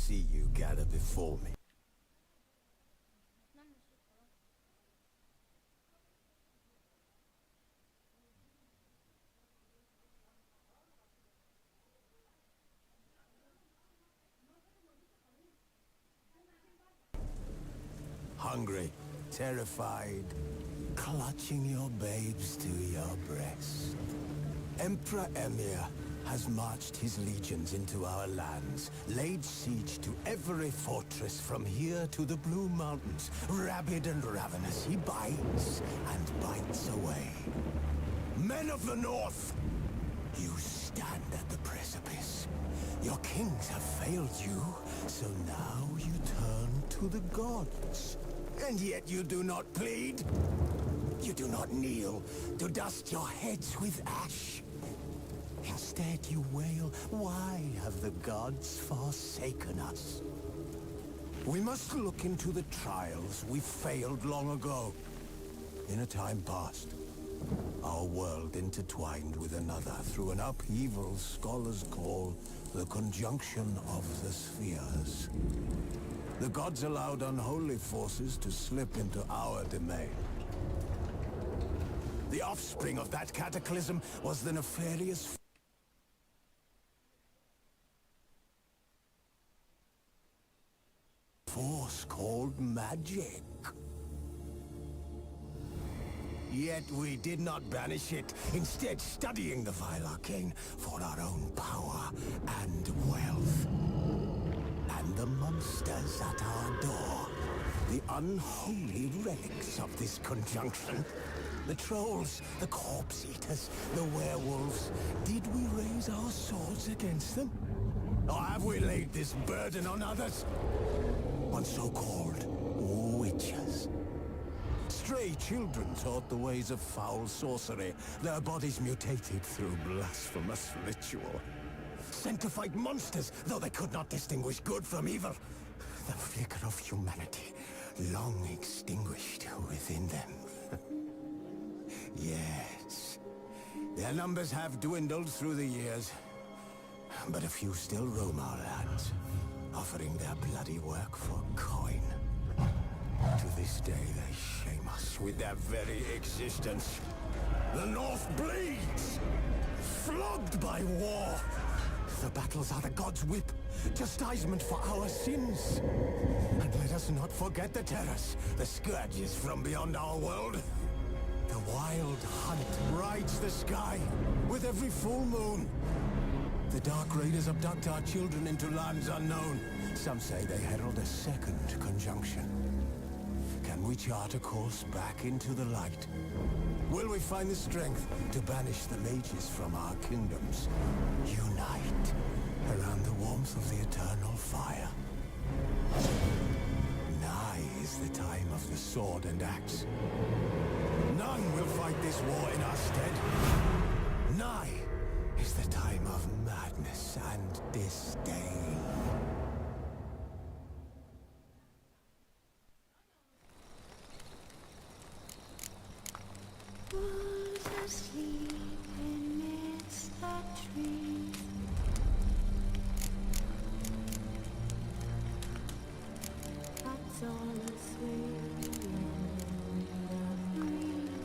see you gather before me. Hungry, terrified, clutching your babes to your breast. Emperor Emir has marched his legions into our lands, laid siege to every fortress from here to the Blue Mountains. Rabid and ravenous, he bites and bites away. Men of the North, you stand at the precipice. Your kings have failed you, so now you turn to the gods. And yet you do not plead. You do not kneel to dust your heads with ash. Instead you wail, why have the gods forsaken us? We must look into the trials we failed long ago. In a time past, our world intertwined with another through an upheaval scholars call the conjunction of the spheres. The gods allowed unholy forces to slip into our domain. The offspring of that cataclysm was the nefarious force called magic. Yet we did not banish it, instead studying the vile arcane for our own power and wealth. And the monsters at our door, the unholy relics of this conjunction. The trolls, the corpse eaters, the werewolves. Did we raise our swords against them? Or have we laid this burden on others? On so-called witches. Stray children taught the ways of foul sorcery, their bodies mutated through blasphemous ritual. Sent to fight monsters, though they could not distinguish good from evil. The flicker of humanity, long extinguished within them. Yes, their numbers have dwindled through the years, but a few still roam our lands, offering their bloody work for coin. To this day, they shame us with their very existence. The North bleeds, flogged by war. The battles are the gods' whip, chastisement for our sins. And let us not forget the terrors, the scourges from beyond our world. The wild hunt rides the sky with every full moon. The Dark Raiders abduct our children into lands unknown. Some say they herald a second conjunction. Can we chart a course back into the light? Will we find the strength to banish the mages from our kingdoms? Unite around the warmth of the eternal fire. Nigh is the time of the sword and axe. None will fight this war in our stead. Nigh is the time of madness and disdain. Was asleep amidst that tree. That's all the sweet breeze.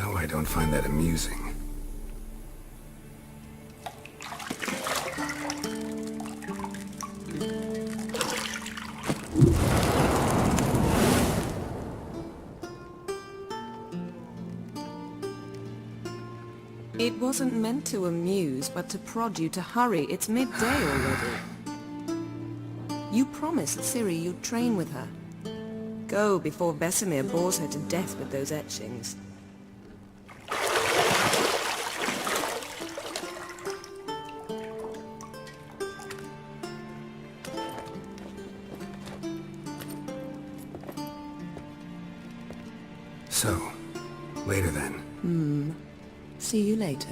No, I don't find that amusing. It wasn't meant to amuse, but to prod you to hurry. It's midday already. You promised Ciri you'd train with her. Go before Vesemir bores her to death with those etchings. So, later then. See you later.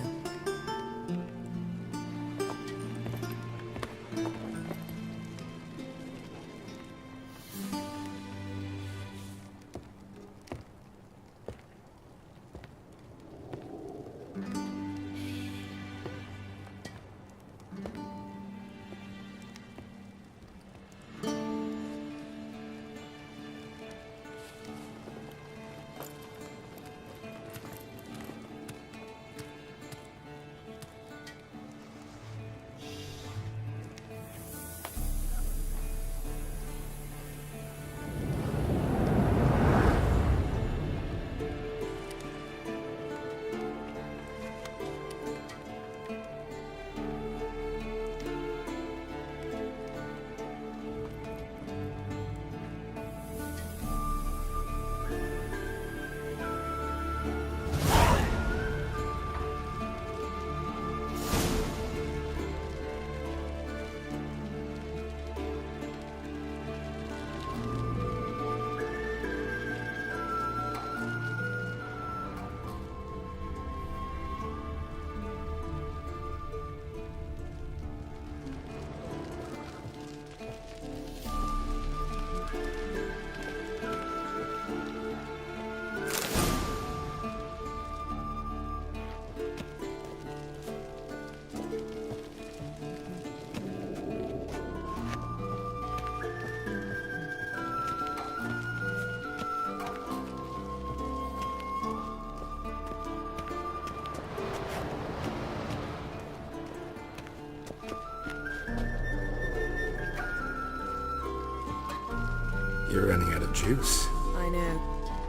You're running out of juice. I know.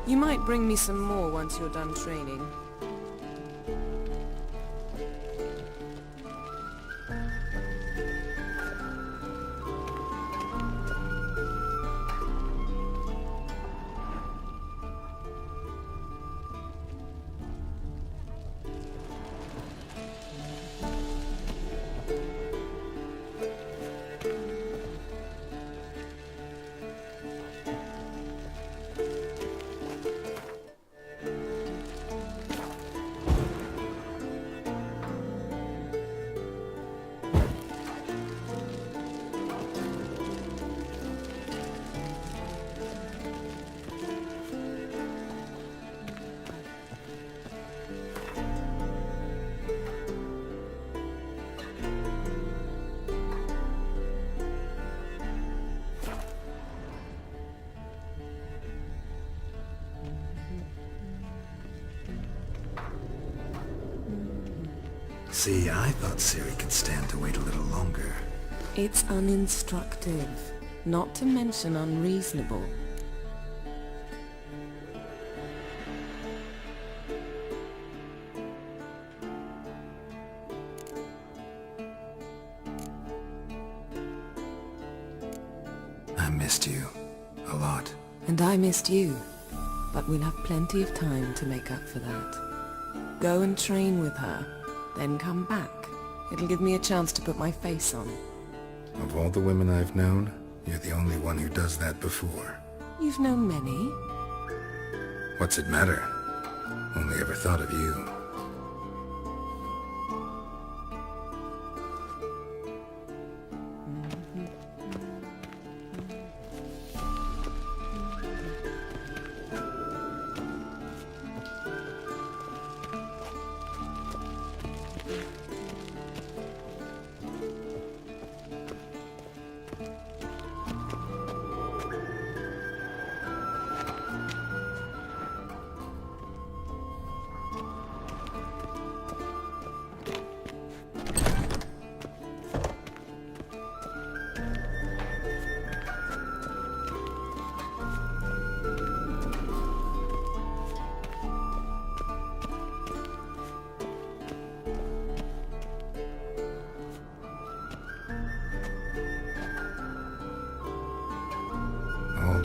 You might bring me some more once you're done training. See, I thought Ciri could stand to wait a little longer. It's uninstructive, not to mention unreasonable. I missed you. A lot. And I missed you. But we'll have plenty of time to make up for that. Go and train with her, then come back. It'll give me a chance to put my face on. Of all the women I've known, you're the only one who does that before. You've known many. What's it matter? Only ever thought of you.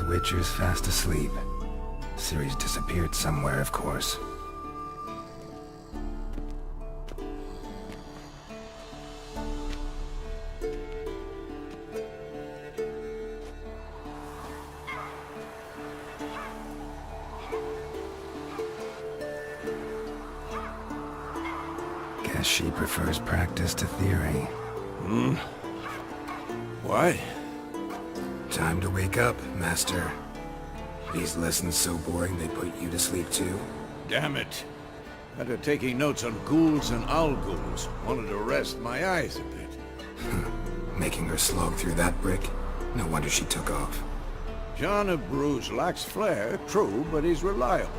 Witcher's fast asleep. Ciri's disappeared somewhere, of course. Guess she prefers practice to theory. What? Time to wake up, Master. These lessons so boring they put you to sleep too? Damn it. After taking notes on ghouls and owl-ghouls, wanted to rest my eyes a bit. Making her slog through that brick? No wonder she took off. John of Bruges lacks flair, true, but he's reliable.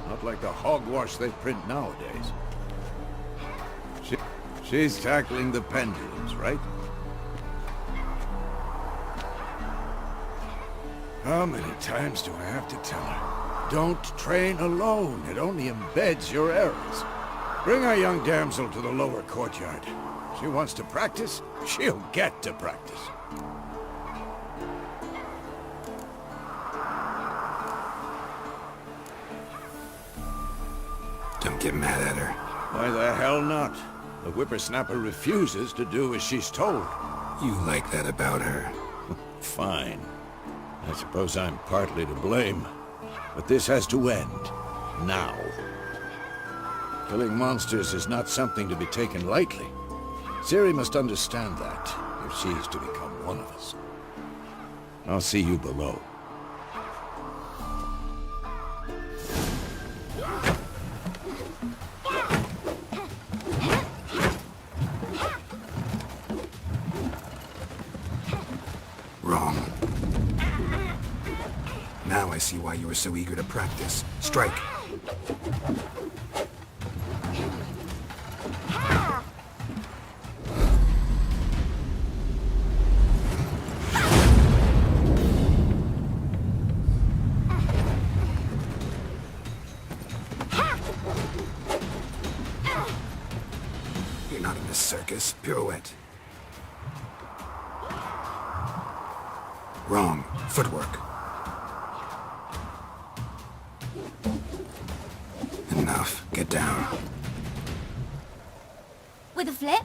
Not like the hogwash they print nowadays. She's tackling the pendulums, right? How many times do I have to tell her? Don't train alone. It only embeds your errors. Bring our young damsel to the lower courtyard. She wants to practice, she'll get to practice. Don't get mad at her. Why the hell not? The whippersnapper refuses to do as she's told. You like that about her. Fine. I suppose I'm partly to blame. But this has to end. Now. Killing monsters is not something to be taken lightly. Ciri must understand that, if she is to become one of us. I'll see you below. Wrong. Now I see why you were so eager to practice. Strike. You're not in the circus. Pirouette. Wrong. Footwork. Enough. Get down. With a flip?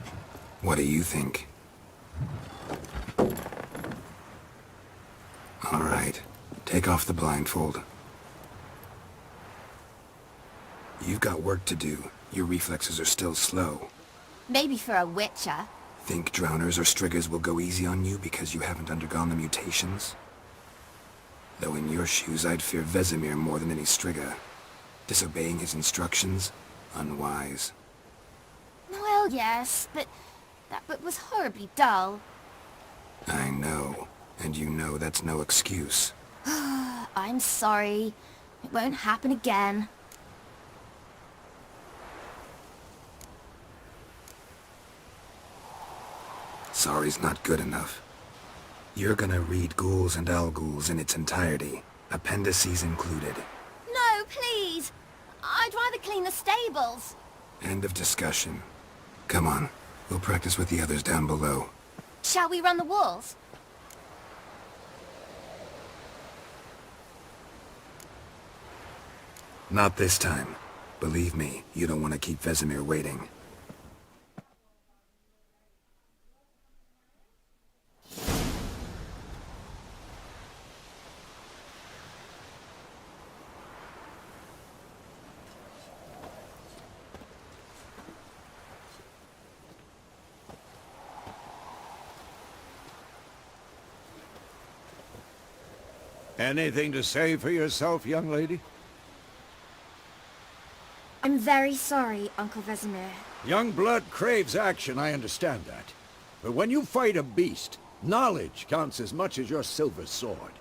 What do you think? All right. Take off the blindfold. You've got work to do. Your reflexes are still slow. Maybe for a witcher. Think drowners or striggers will go easy on you because you haven't undergone the mutations? Though in your shoes, I'd fear Vesemir more than any strigger. Disobeying his instructions? Unwise. Well, yes, but that book was horribly dull. I know. And you know that's no excuse. I'm sorry. It won't happen again. Sorry's not good enough. You're gonna read Ghouls and Owl-Ghouls in its entirety, appendices included. No, please! I'd rather clean the stables. End of discussion. Come on, we'll practice with the others down below. Shall we run the walls? Not this time. Believe me, you don't want to keep Vesemir waiting. Anything to say for yourself, young lady? I'm very sorry, Uncle Vesemir. Young blood craves action, I understand that. But when you fight a beast, knowledge counts as much as your silver sword.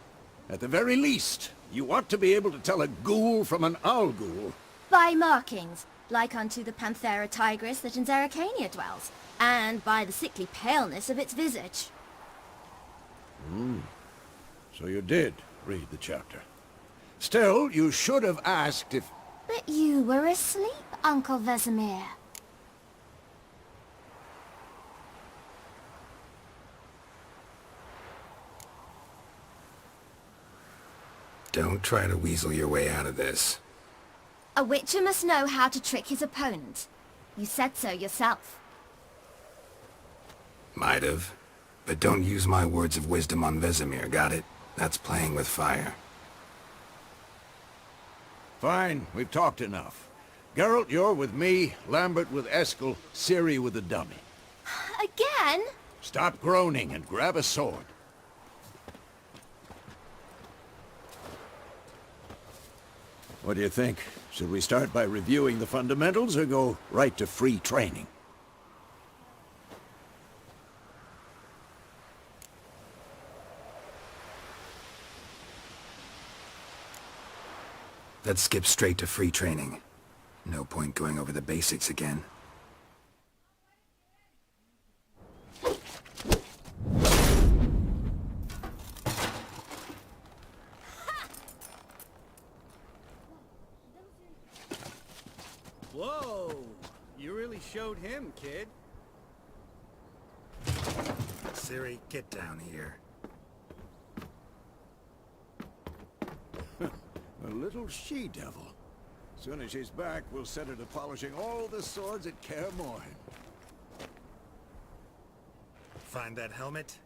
At the very least, you ought to be able to tell a ghoul from an owl-ghoul. By markings, like unto the Panthera tigris that in Zerrikania dwells, and by the sickly paleness of its visage. So you did read the chapter. Still, you should have asked if... But you were asleep, Uncle Vesemir. Don't try to weasel your way out of this. A witcher must know how to trick his opponent. You said so yourself. Might have. But don't use my words of wisdom on Vesemir, got it? That's playing with fire. Fine, we've talked enough. Geralt, you're with me, Lambert with Eskel, Ciri with the dummy. Again? Stop groaning and grab a sword. What do you think? Should we start by reviewing the fundamentals or go right to free training? Let's skip straight to free training. No point going over the basics again. Whoa! You really showed him, kid. Ciri, get down here. A little she-devil. Soon as she's back, we'll set her to polishing all the swords at Kaer Morhen. Find that helmet?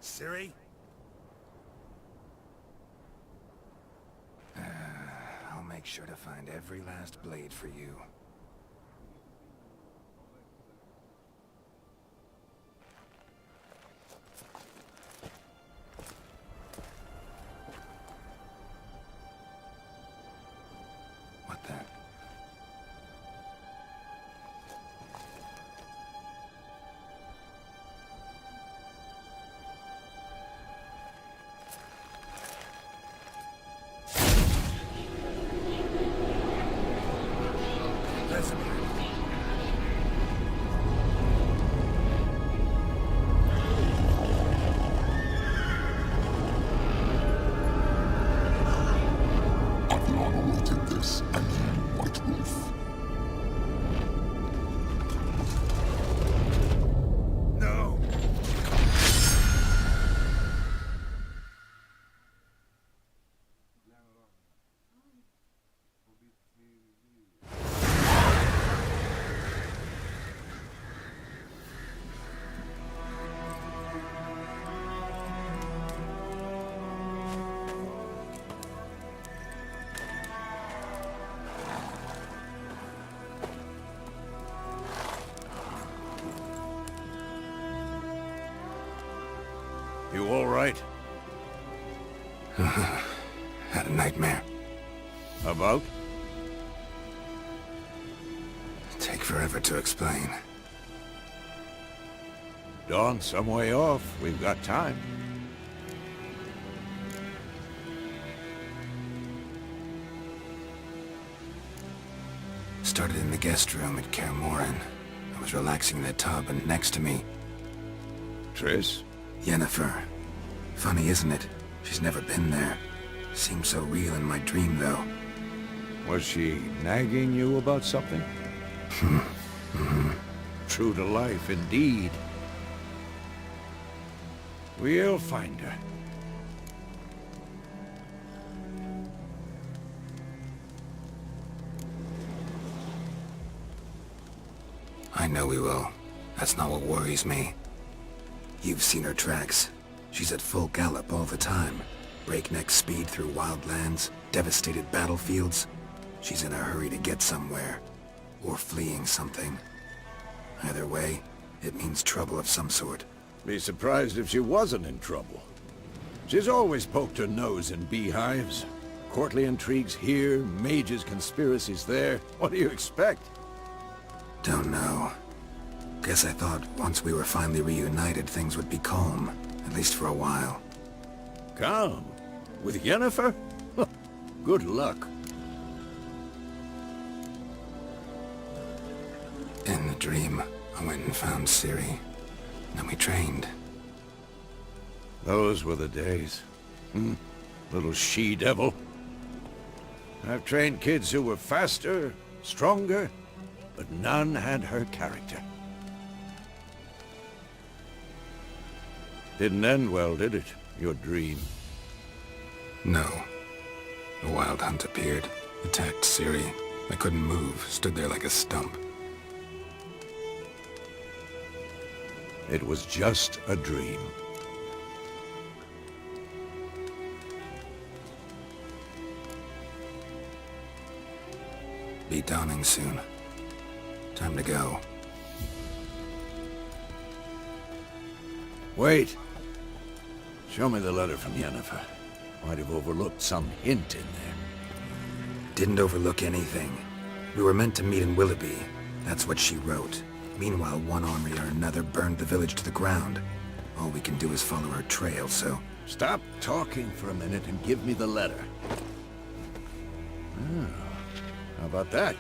Ciri? I'll make sure to find every last blade for you. What the? Athlana will take this, and you, White Wolf. No! You all right? Had a nightmare. About? Take forever to explain. Dawn, some way off. We've got time. Started in the guest room at Kaer Morhen. I was relaxing in the tub, and next to me, Triss? Yennefer. Funny, isn't it? She's never been there. Seemed so real in my dream, though. Was she nagging you about something? True to life, indeed. We'll find her. I know we will. That's not what worries me. You've seen her tracks. She's at full gallop all the time. Breakneck speed through wildlands, devastated battlefields. She's in a hurry to get somewhere. Or fleeing something. Either way, it means trouble of some sort. Be surprised if she wasn't in trouble. She's always poked her nose in beehives. Courtly intrigues here, mages' conspiracies there. What do you expect? Don't know. Guess I thought once we were finally reunited, things would be calm. At least for a while. Calm? With Yennefer? Good luck. In the dream, I went and found Ciri. Then we trained. Those were the days. Little she-devil. I've trained kids who were faster, stronger, but none had her character. Didn't end well, did it? Your dream. No. The Wild Hunt appeared, attacked Ciri. I couldn't move, stood there like a stump. It was just a dream. Be dawning soon. Time to go. Wait. Show me the letter from Yennefer. Might have overlooked some hint in there. Didn't overlook anything. We were meant to meet in Willoughby. That's what she wrote. Meanwhile, one army or another burned the village to the ground. All we can do is follow her trail, so... Stop talking for a minute and give me the letter. Ah, how about that?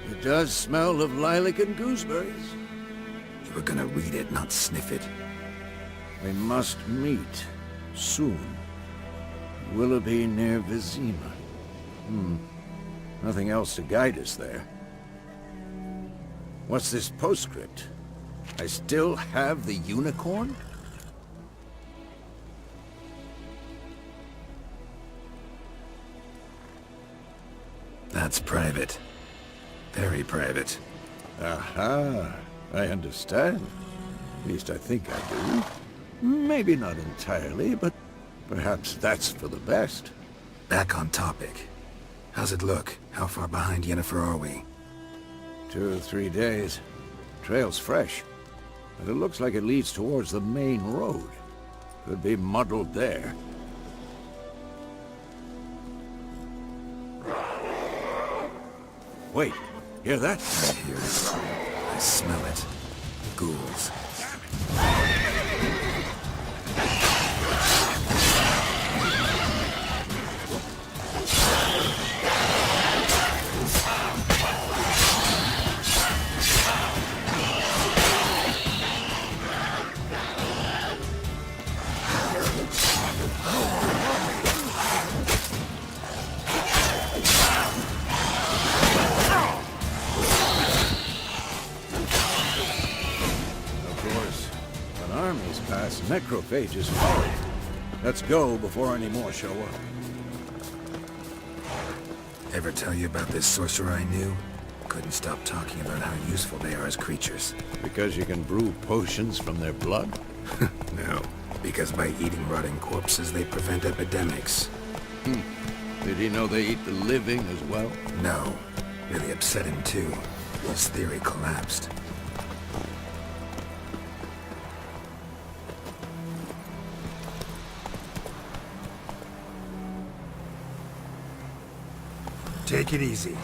It does smell of lilac and gooseberries. You were gonna read it, not sniff it. We must meet. Soon. Willoughby near Vizima. Nothing else to guide us there. What's this postscript? I still have the unicorn? That's private. Very private. Aha, I understand. At least I think I do. Maybe not entirely, but perhaps that's for the best. Back on topic. How's it look? How far behind Yennefer are we? 2 or 3 days. Trail's fresh. But it looks like it leads towards the main road. Could be muddled there. Wait, hear that? I hear it. I smell it. Ghouls. Necrophages follow. Let's go before any more show up. Ever tell you about this sorcerer I knew? Couldn't stop talking about how useful they are as creatures. Because you can brew potions from their blood? No, because by eating rotting corpses they prevent epidemics. Did he know they eat the living as well? No, really upset him too. His theory collapsed. Take it easy.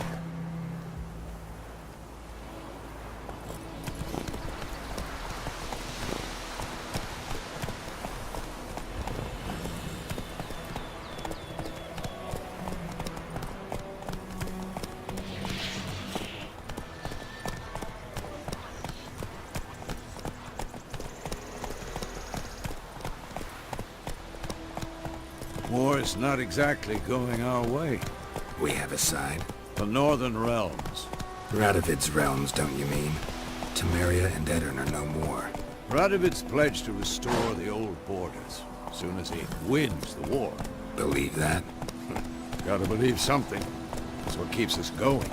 War's not exactly going our way. We have a side. The Northern Realms. Radovid's realms, don't you mean? Temeria and Edirn are no more. Radovid's pledged to restore the old borders, as soon as he wins the war. Believe that? Gotta believe something. That's what keeps us going.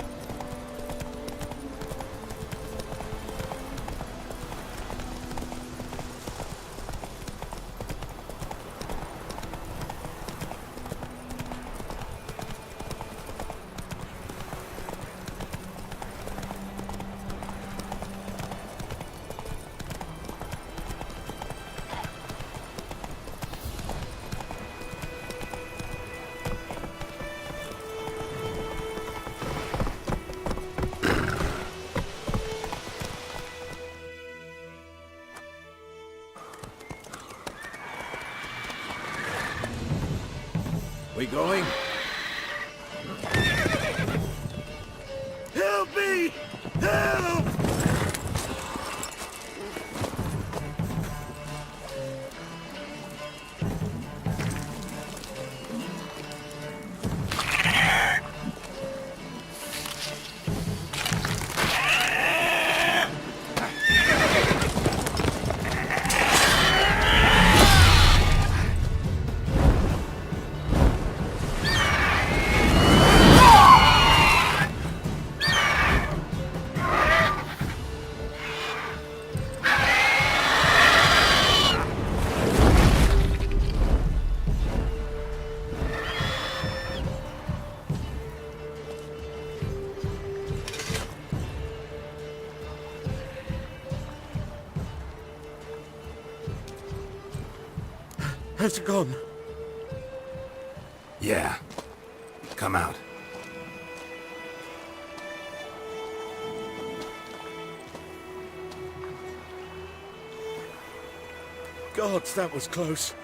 We going? Help me! Help! Has it gone? Yeah. Come out. Gods, that was close.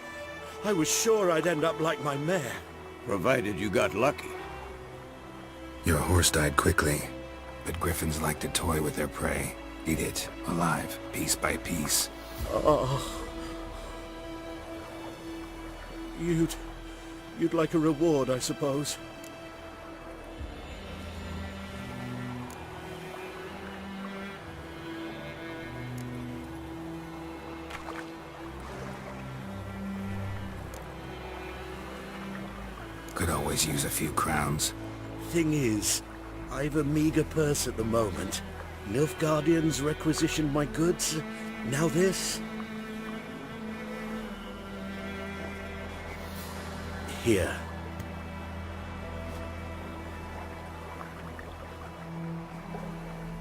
I was sure I'd end up like my mare. Provided you got lucky. Your horse died quickly, but griffins like to toy with their prey. Eat it, alive, piece by piece. Oh. You'd like a reward, I suppose. Could always use a few crowns. Thing is, I've a meager purse at the moment. Nilfgaardians requisitioned my goods. Now this? Here.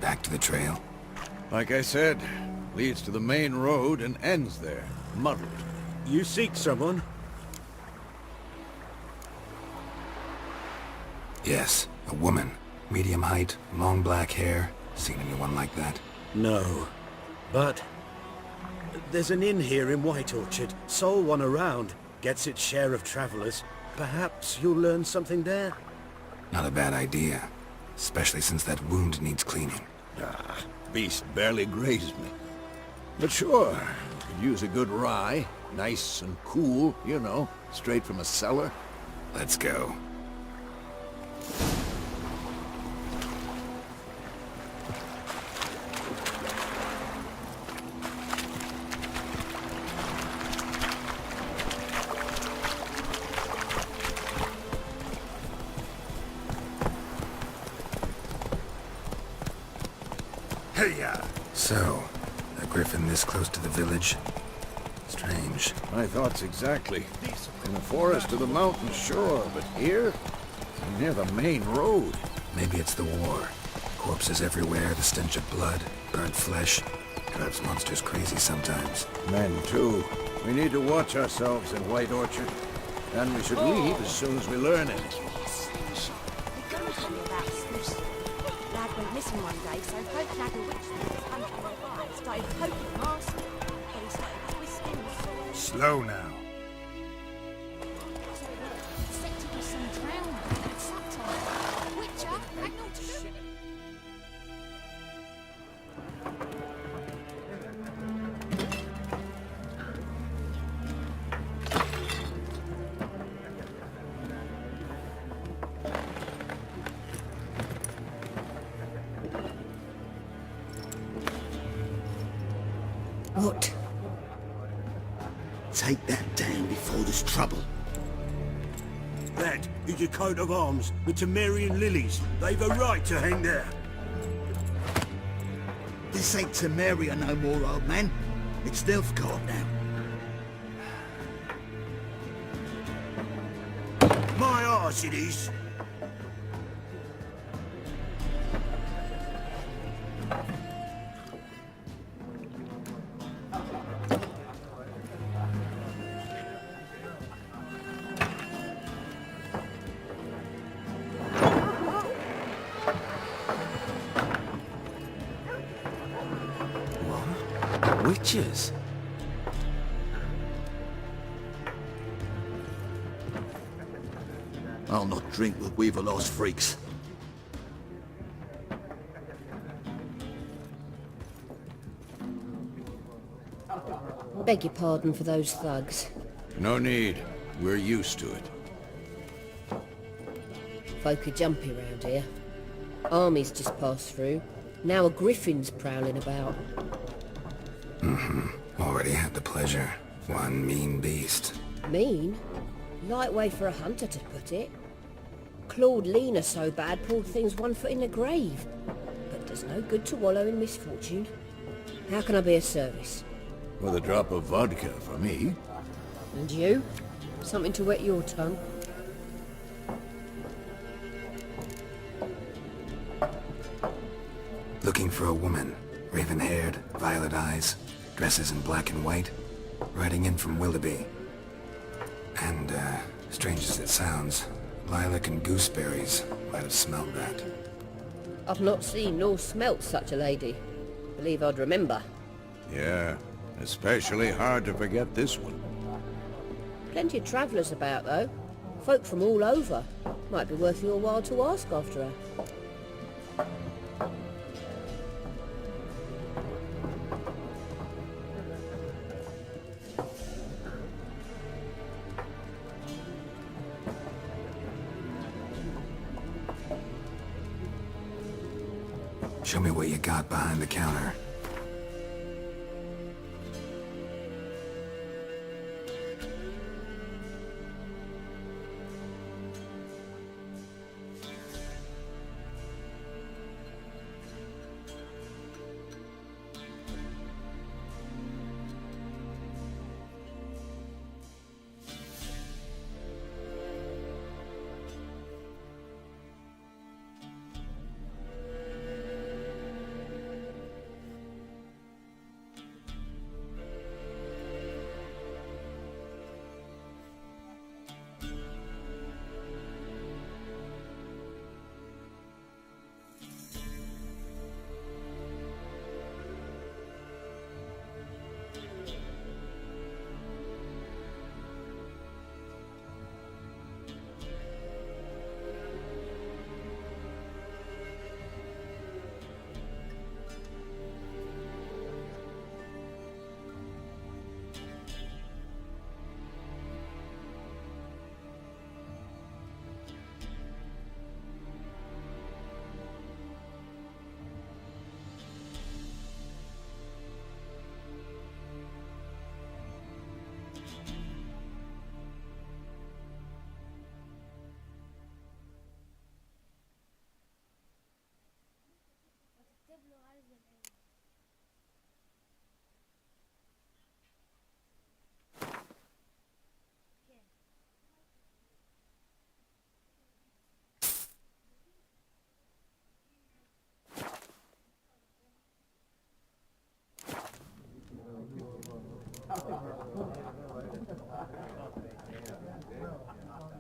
Back to the trail. Like I said, leads to the main road and ends there, muddled. You seek someone? Yes, a woman. Medium height, long black hair. Seen anyone like that? No. But there's an inn here in White Orchard. Sole one around. Gets its share of travelers. Perhaps you'll learn something there? Not a bad idea. Especially since that wound needs cleaning. Beast barely grazed me. But sure, could use a good rye. Nice and cool, you know, straight from a cellar. Let's go. So, a griffin this close to the village? Strange. My thoughts exactly. In the forest or the mountains, sure, but here? Near the main road. Maybe it's the war. Corpses everywhere, the stench of blood, burnt flesh. Drives monsters crazy sometimes. Men, too. We need to watch ourselves in White Orchard. And we should leave as soon as we learn anything. The gun told me about Spruce. Lad went missing one day, so folk Lad and Witch was hunting their lives. Started poking master, but he started twisting and sawing. Slow now. Said to be some drowning at sometime. Witcher, hang on to shit. What? Take that down before there's trouble. That is a coat of arms, the Temerian lilies. They've a right to hang there. This ain't Temeria no more, old man. It's Nilfgaard now. My arse it is. Witches? I'll not drink with Weaverlaw's freaks. Beg your pardon for those thugs. No need. We're used to it. Folk are jumpy round here. Armies just passed through. Now a griffin's prowling about. Already had the pleasure. One mean beast. Mean? Light way for a hunter to put it. Clawed Lena so bad, poor thing's 1 foot in the grave. But does no good to wallow in misfortune. How can I be of service? With a drop of vodka for me. And you? Something to wet your tongue? Looking for a woman. Raven-haired, violet eyes. Dresses in black and white. Riding in from Willoughby. And, strange as it sounds, lilac and gooseberries might have smelled that. I've not seen nor smelt such a lady. Believe I'd remember. Yeah, especially hard to forget this one. Plenty of travellers about, though. Folk from all over. Might be worth your while to ask after her. Show me what you got behind the counter.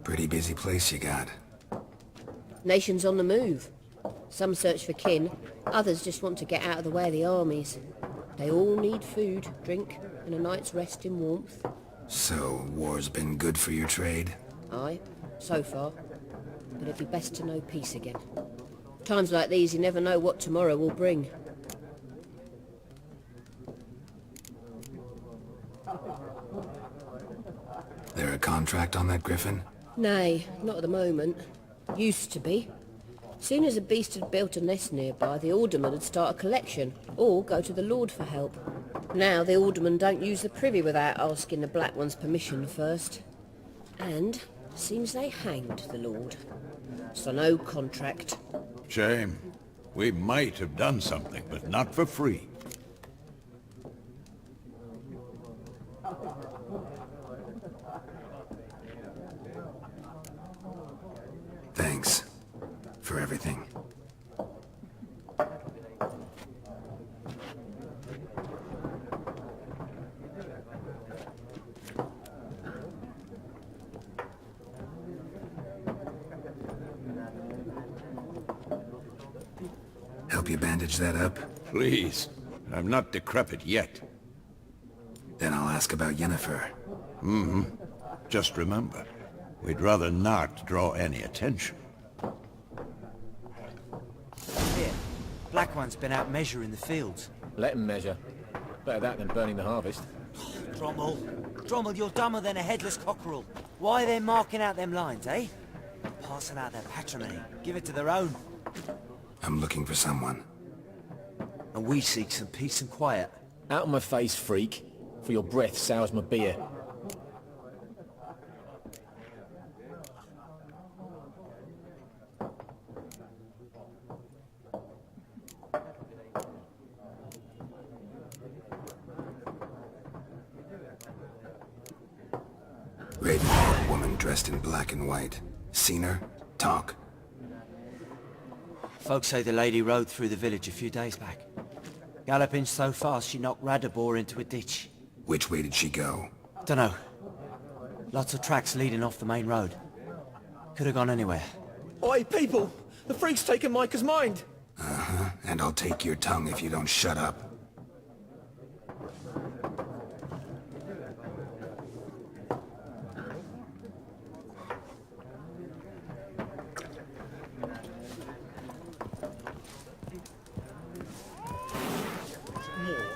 Pretty busy place you got. Nations on the move. Some search for kin, others just want to get out of the way of the armies. They all need food, drink, and a night's rest in warmth. So, war's been good for your trade? Aye, so far. But it'd be best to know peace again. Times like these, you never know what tomorrow will bring. There a contract on that griffin? Nay, not at the moment. Used to be. Soon as a beast had built a nest nearby, the alderman would start a collection, or go to the Lord for help. Now the aldermen don't use the privy without asking the Black One's permission first. And seems they hanged the Lord. So no contract. Shame. We might have done something, but not for free. Thanks for everything. Help you bandage that up? Please. I'm not decrepit yet. Then I'll ask about Yennefer. Mm-hmm. Just remember, we'd rather not draw any attention. Here, Black One's been out measuring the fields. Let him measure. Better that than burning the harvest. Drommel. Drommel, you're dumber than a headless cockerel. Why are they marking out them lines, eh? Passing out their patrimony. Give it to their own. I'm looking for someone. And we seek some peace and quiet. Out of my face, freak. For your breath sours my beer. Ravenhawk woman dressed in black and white. Seen her? Talk. Folks say the lady rode through the village a few days back. Galloping so fast she knocked Radabor into a ditch. Which way did she go? Dunno. Lots of tracks leading off the main road. Could have gone anywhere. Oi, people! The freak's taken Micah's mind! Uh-huh, and I'll take your tongue if you don't shut up.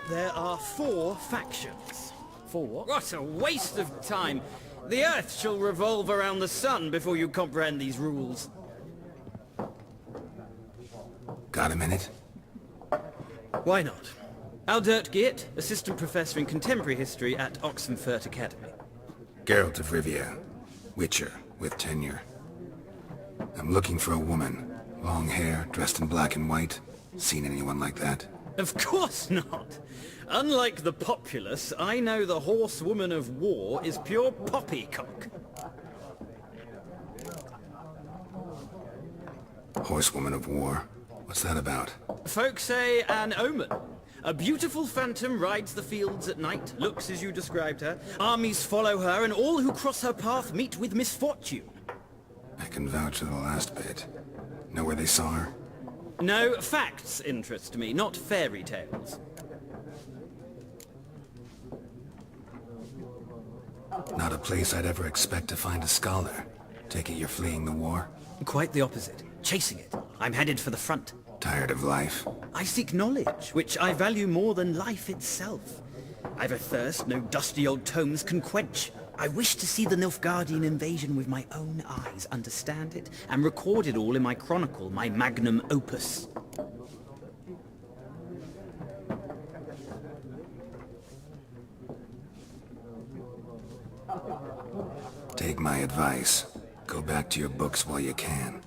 There are 4 factions. 4 what? What a waste of time! The Earth shall revolve around the sun before you comprehend these rules. Got a minute? Why not? Aldert Geert, Assistant Professor in Contemporary History at Oxenfurt Academy. Geralt of Rivia. Witcher, with tenure. I'm looking for a woman. Long hair, dressed in black and white. Seen anyone like that? Of course not! Unlike the populace, I know the horsewoman of war is pure poppycock. Horsewoman of War? What's that about? Folk say an omen. A beautiful phantom rides the fields at night, looks as you described her. Armies follow her, and all who cross her path meet with misfortune. I can vouch for the last bit. Know where they saw her? No, facts interest me, not fairy tales. Not a place I'd ever expect to find a scholar. Take it you're fleeing the war? Quite the opposite. Chasing it. I'm headed for the front. Tired of life? I seek knowledge, which I value more than life itself. I've a thirst no dusty old tomes can quench. I wish to see the Nilfgaardian invasion with my own eyes, understand it, and record it all in my chronicle, my magnum opus. Take my advice. Go back to your books while you can.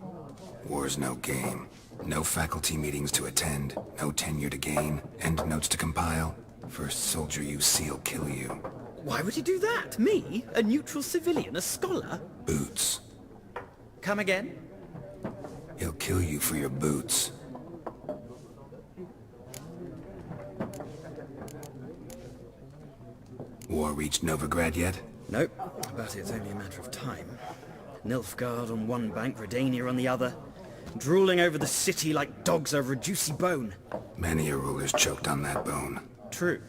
War's no game. No faculty meetings to attend, no tenure to gain, endnotes to compile. First soldier you see will kill you. Why would he do that? Me? A neutral civilian? A scholar? Boots. Come again? He'll kill you for your boots. War reached Novigrad yet? Nope, but it's only a matter of time. Nilfgaard on one bank, Redania on the other. Drooling over the city like dogs over a juicy bone. Many a ruler's choked on that bone. True.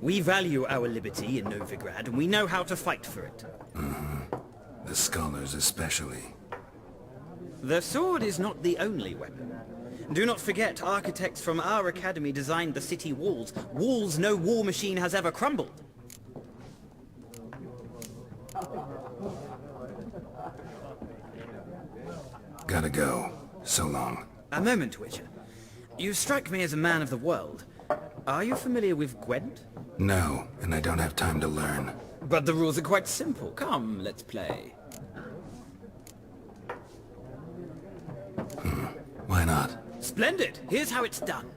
We value our liberty in Novigrad, and we know how to fight for it. The scholars especially. The sword is not the only weapon. Do not forget, architects from our academy designed the city walls. Walls no war machine has ever crumbled. Gotta go. So long. A moment, Witcher. You strike me as a man of the world. Are you familiar with Gwent? No, and I don't have time to learn. But the rules are quite simple. Come, let's play. Why not? Splendid! Here's how it's done.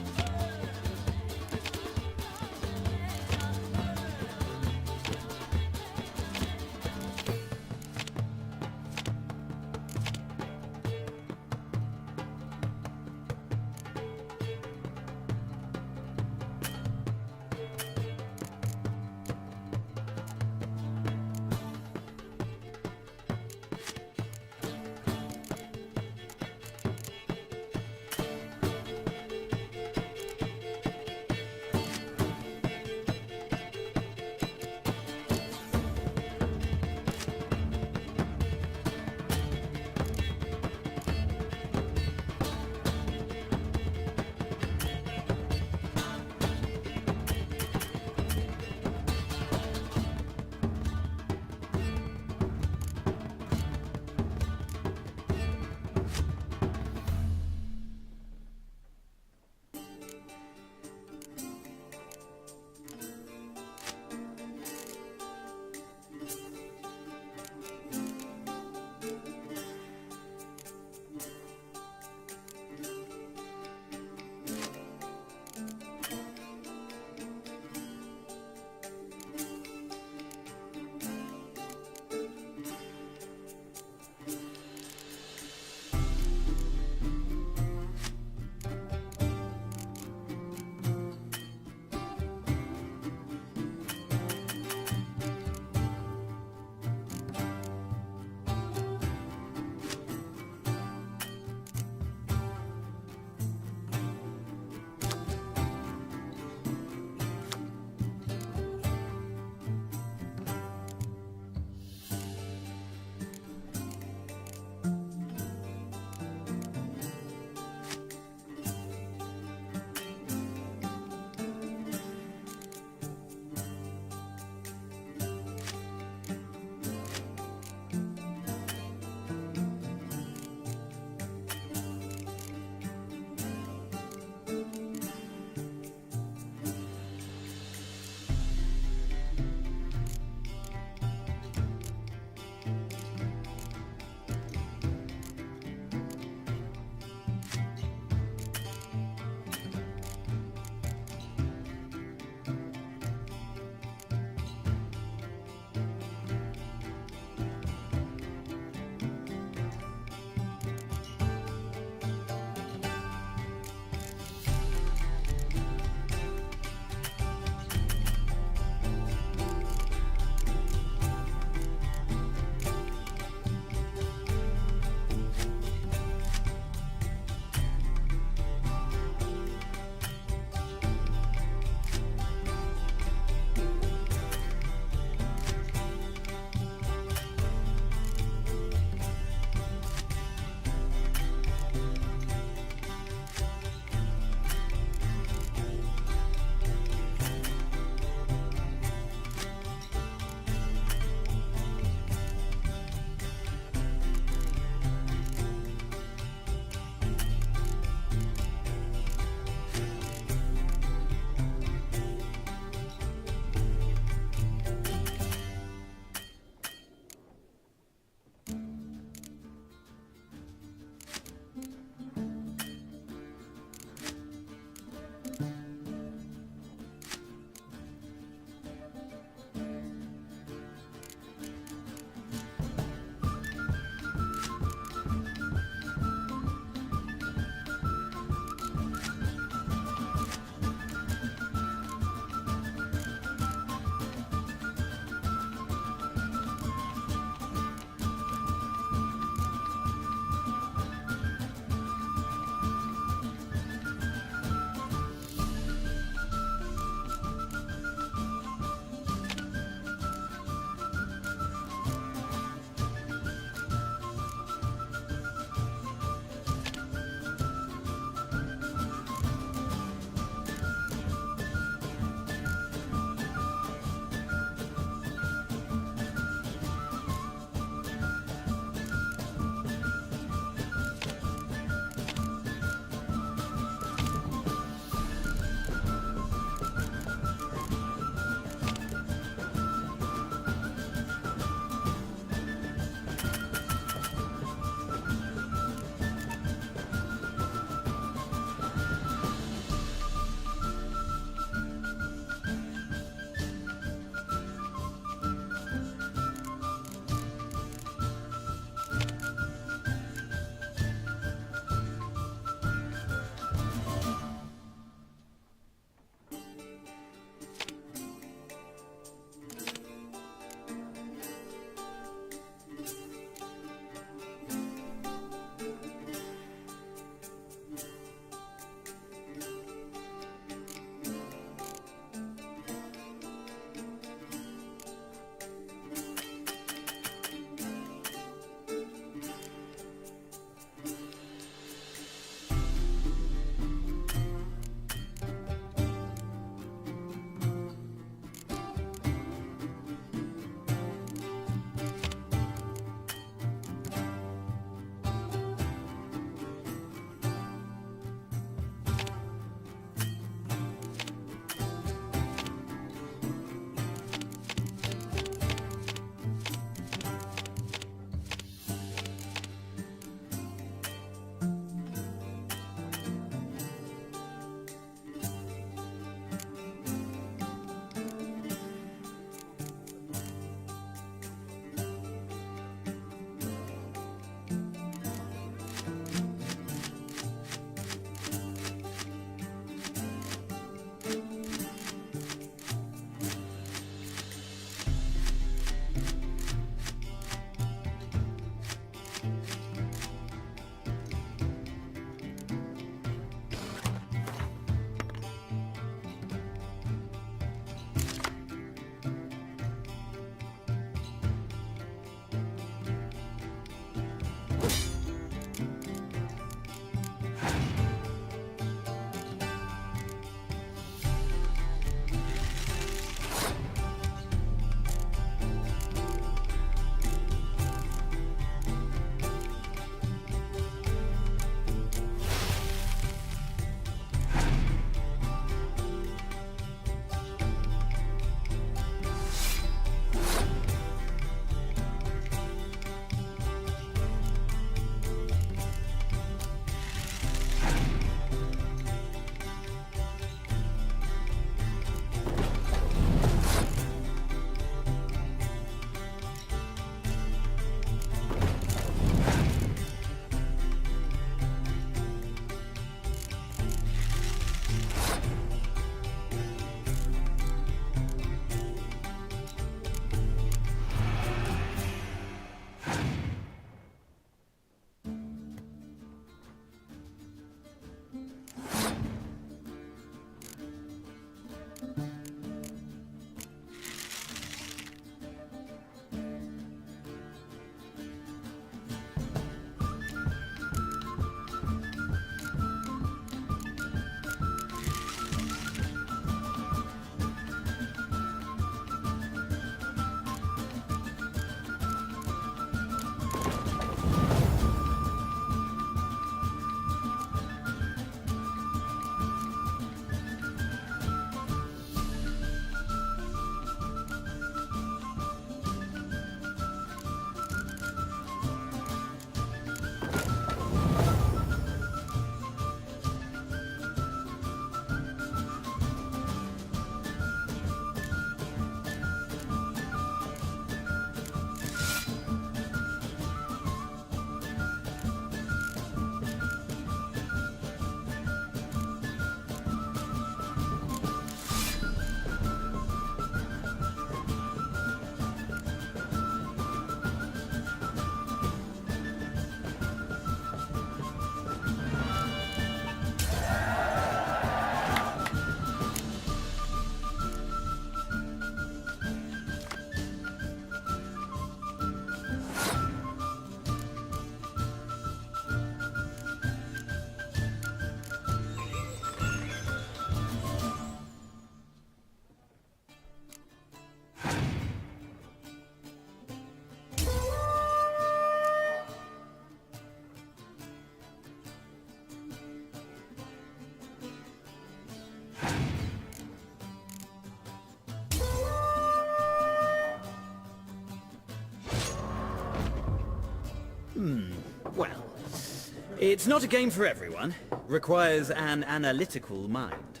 It's not a game for everyone. Requires an analytical mind.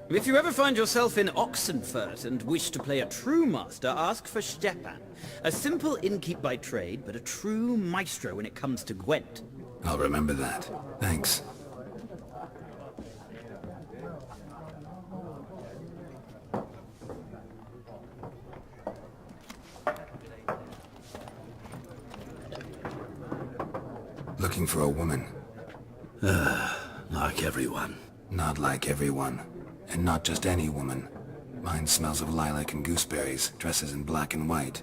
If you ever find yourself in Oxenfurt and wish to play a true master, ask for Stepan. A simple innkeep by trade, but a true maestro when it comes to Gwent. I'll remember that. Thanks. Looking for a woman. Like everyone. Not like everyone. And not just any woman. Mine smells of lilac and gooseberries, dresses in black and white.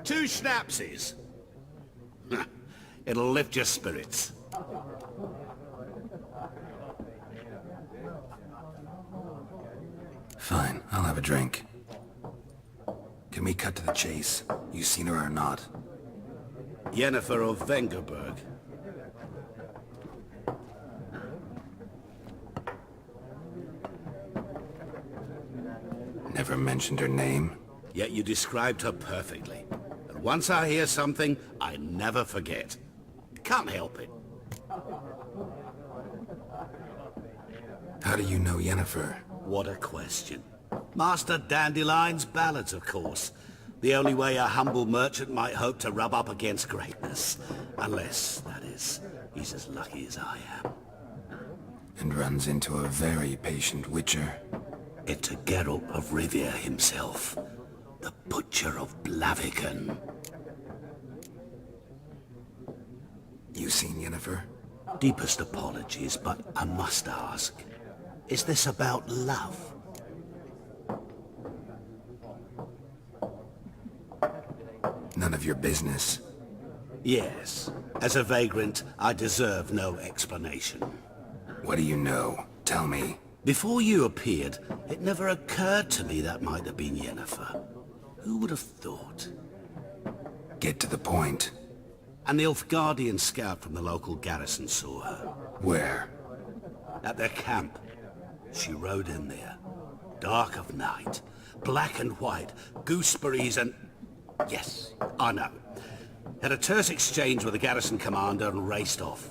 2 schnapsies. It'll lift your spirits. Fine, I'll have a drink. Can we cut to the chase? You seen her or not? Yennefer of Vengerberg. Never mentioned her name. Yet you described her perfectly. And once I hear something, I never forget. Can't help it. How do you know Yennefer? What a question. Master Dandelion's ballads, of course. The only way a humble merchant might hope to rub up against greatness. Unless, that is, he's as lucky as I am. And runs into a very patient witcher. It's a Geralt of Rivia himself. The Butcher of Blaviken. You seen Yennefer? Deepest apologies, but I must ask. Is this about love? None of your business. Yes. As a vagrant, I deserve no explanation. What do you know? Tell me. Before you appeared, it never occurred to me that might have been Yennefer. Who would have thought? Get to the point. An Nilfgaardian scout from the local garrison saw her. Where? At their camp. She rode in there. Dark of night. Black and white. Gooseberries and... Yes, I know. Had a terse exchange with the garrison commander and raced off.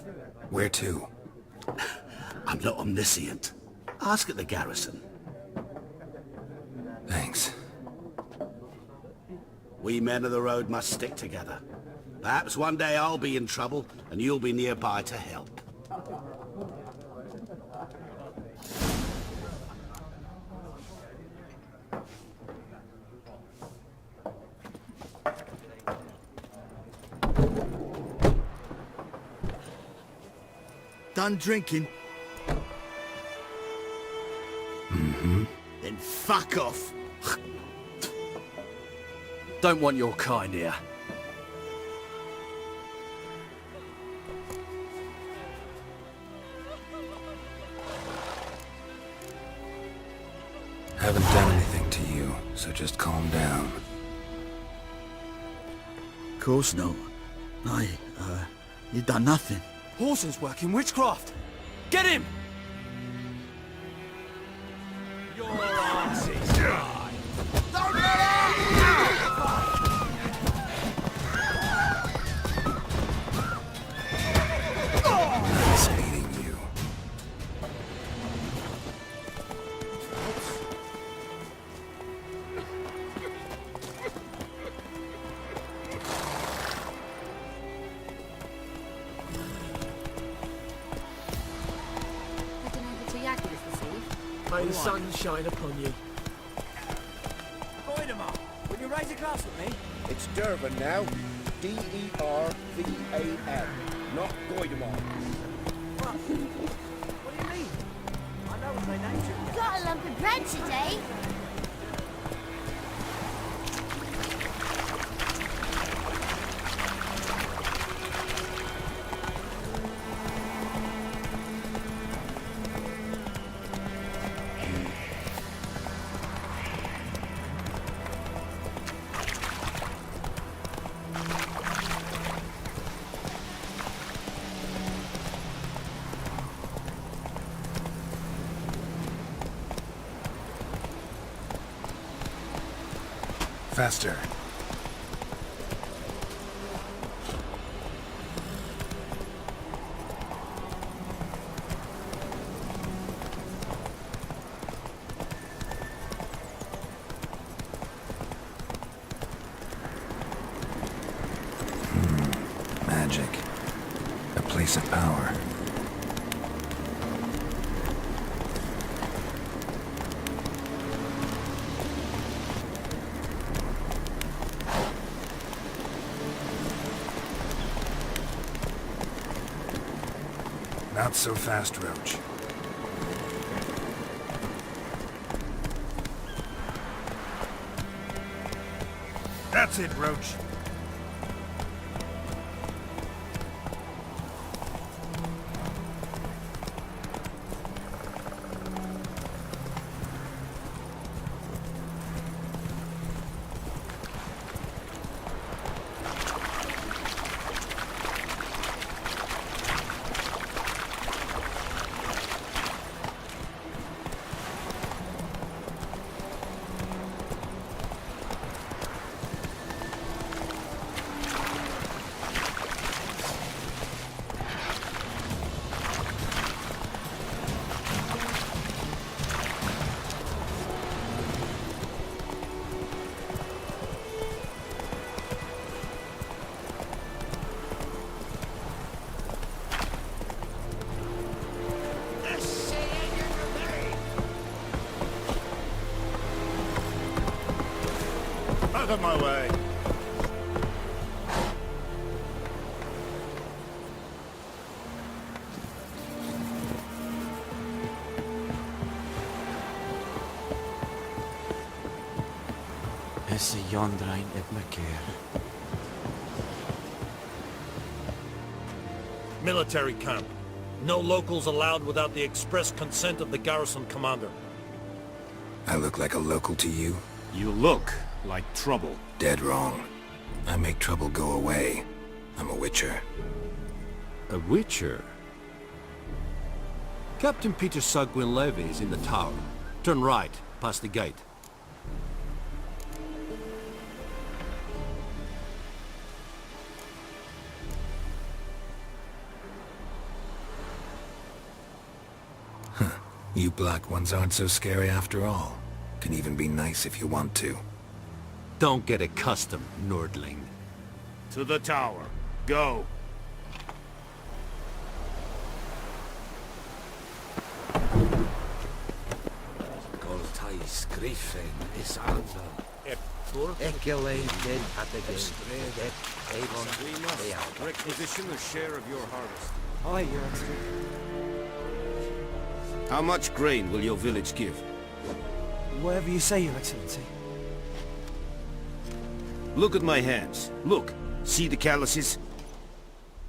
Where to? I'm not omniscient. Ask at the garrison. Thanks. We men of the road must stick together. Perhaps one day I'll be in trouble and you'll be nearby to help. Done drinking? Mm-hmm. Then fuck off. Don't want your kind here. Haven't done anything to you, so just calm down. Of course not. You done nothing. Horson's working witchcraft. Get him! Your ass is dry. Don't Nice hating you. May the sun shine upon you. Goidemar, will you raise a glass with me? It's Dervan now. D-E-R-V-A-N. Not Goidemar. What do you mean? I know what they named you. Got a lump of bread today. Faster. source of power. Not so fast, Roach. That's it, Roach. Out of my way. Is yonder ain't it, McCare? Military camp. No locals allowed without the express consent of the garrison commander. I look like a local to you? You look like trouble. Dead wrong. I make trouble go away. I'm a witcher. A witcher? Captain Peter Sagwin Levy is in the tower. Turn right, past the gate. You black ones aren't so scary after all. Can even be nice if you want to. Don't get accustomed, Nordling. To the tower. Go. Goltais Griffin is Arthur. Ekelated at the gate. Avon. Requisition a share of your harvest. Aye, Your Excellency. How much grain will your village give? Whatever you say, Your Excellency. Look at my hands. Look. See the calluses?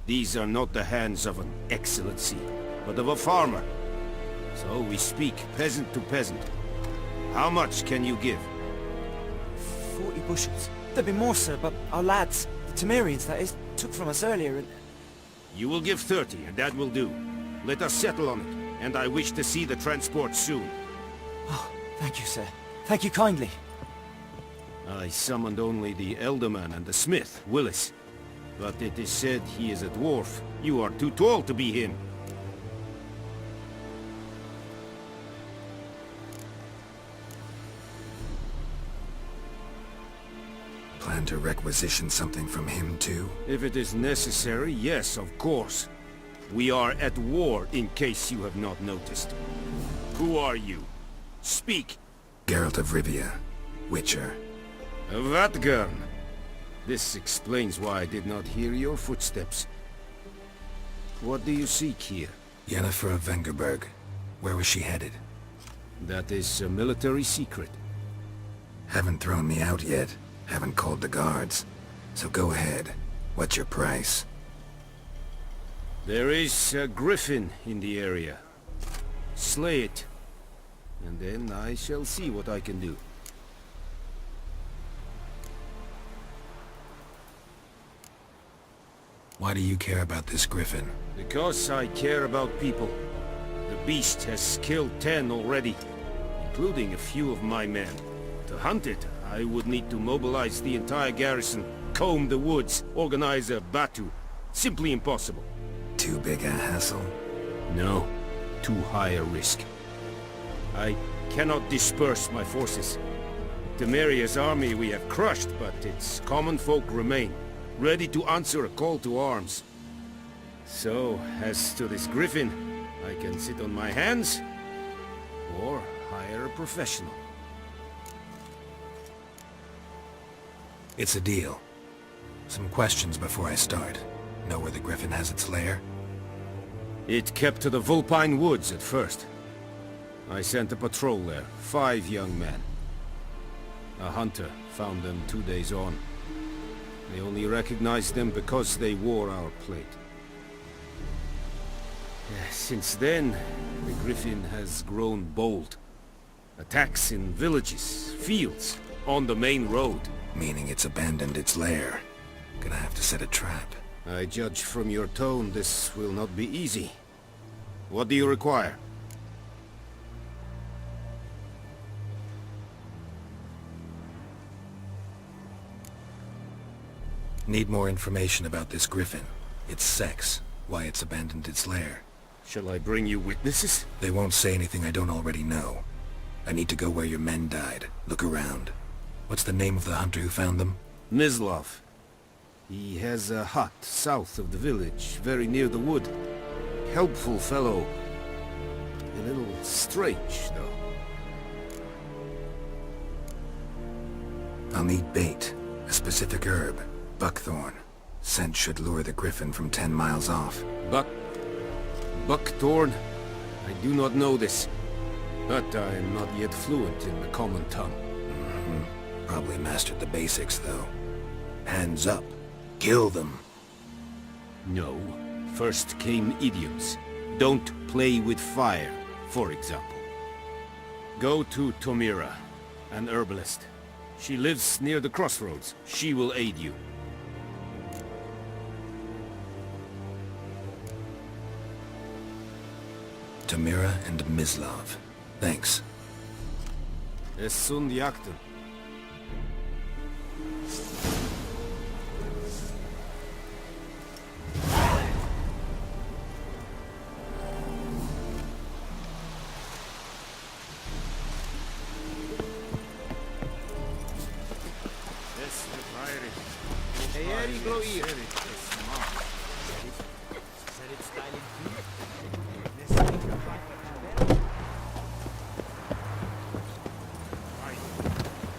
These are not the hands of an excellency, but of a farmer. So we speak peasant to peasant. How much can you give? 40 bushels. There'd be more, sir, but our lads, the Temerians that is, took from us earlier and... You will give 30, and that will do. Let us settle on it, and I wish to see the transport soon. Oh, thank you, sir. Thank you kindly. I summoned only the Elderman and the smith, Willis. But it is said he is a dwarf. You are too tall to be him. Plan to requisition something from him too? If it is necessary, yes, of course. We are at war, in case you have not noticed. Who are you? Speak! Geralt of Rivia, Witcher. Vatgern! This explains why I did not hear your footsteps. What do you seek here? Yennefer of Vengerberg. Where was she headed? That is a military secret. Haven't thrown me out yet. Haven't called the guards. So go ahead. What's your price? There is a griffin in the area. Slay it. And then I shall see what I can do. Why do you care about this griffin? Because I care about people. The beast has killed 10 already, including a few of my men. To hunt it, I would need to mobilize the entire garrison, comb the woods, organize a batu. Simply impossible. Too big a hassle? No, too high a risk. I cannot disperse my forces. Temeria's army we have crushed, but its common folk remain, ready to answer a call to arms. So, as to this griffin, I can sit on my hands, or hire a professional. It's a deal. Some questions before I start. Know where the griffin has its lair? It kept to the Vulpine Woods at first. I sent a patrol there, 5 young men. A hunter found them 2 days on. They only recognized them because they wore our plate. Since then, the griffin has grown bold. Attacks in villages, fields, on the main road. Meaning it's abandoned its lair. Gonna have to set a trap. I judge from your tone this will not be easy. What do you require? Need more information about this griffin. Its sex, why it's abandoned its lair. Shall I bring you witnesses? They won't say anything I don't already know. I need to go where your men died. Look around. What's the name of the hunter who found them? Mislav. He has a hut south of the village, very near the wood. Helpful fellow. A little strange, though. I'll need bait. A specific herb. Buckthorn. Scent should lure the griffin from 10 miles off. Buckthorn? I do not know this. But I am not yet fluent in the common tongue. Probably mastered the basics, though. Hands up. Kill them. No. First came idioms. Don't play with fire, for example. Go to Tomira, an herbalist. She lives near the crossroads. She will aid you. Tomira and Mislav. Thanks. Es sunt jakten.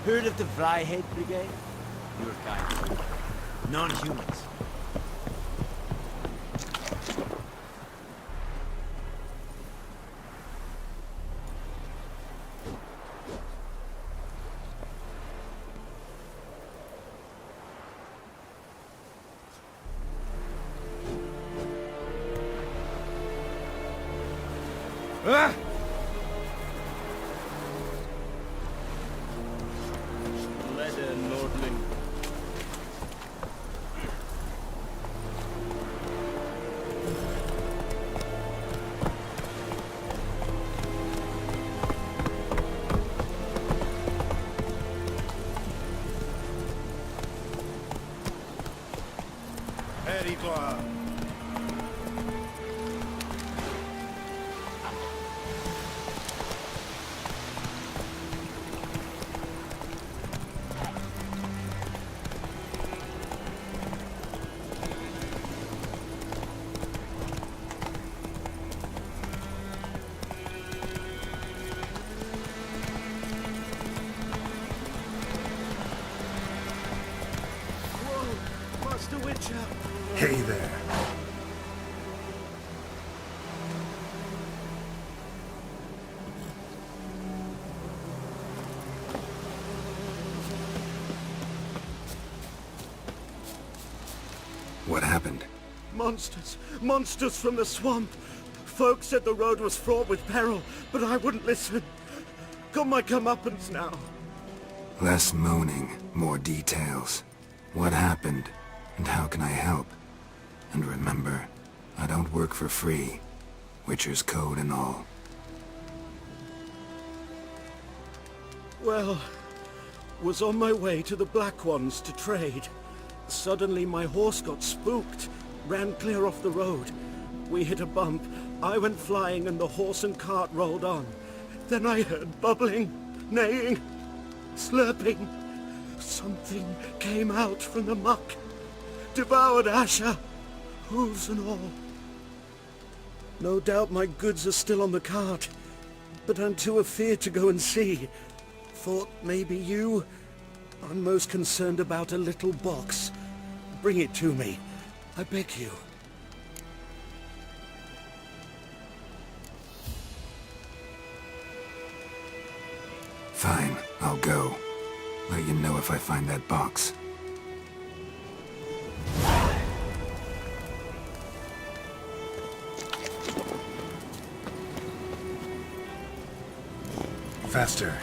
Heard of the Flyhead Brigade? Your kind. Non-humans. Hey there. What happened? Monsters! Monsters from the swamp! Folks said the road was fraught with peril, but I wouldn't listen. Got my comeuppance now. Less moaning, more details. What happened, and how can I help? And remember, I don't work for free. Witcher's code and all. Well, was on my way to the Black Ones to trade. Suddenly my horse got spooked, ran clear off the road. We hit a bump, I went flying and the horse and cart rolled on. Then I heard bubbling, neighing, slurping. Something came out from the muck, devoured Asher, hooves and all. No doubt my goods are still on the cart, but I'm too afeard to go and see. Thought maybe you... I'm most concerned about a little box. Bring it to me. I beg you. Fine, I'll go. Let you know if I find that box. Faster.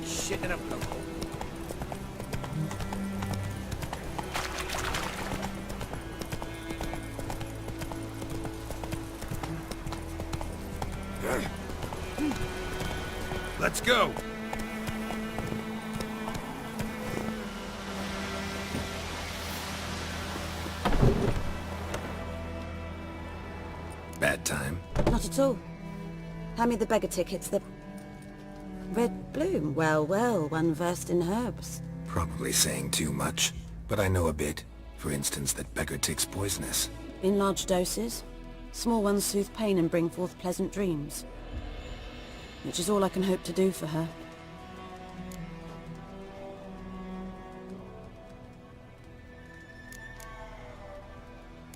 Shit in a local. Let's go! Bad time? Not at all. Hand me the beggar tickets, the... Red bloom. Well, well, one versed in herbs. Probably saying too much, but I know a bit. For instance, that beggar tick's poisonous. In large doses. Small ones soothe pain and bring forth pleasant dreams. Which is all I can hope to do for her.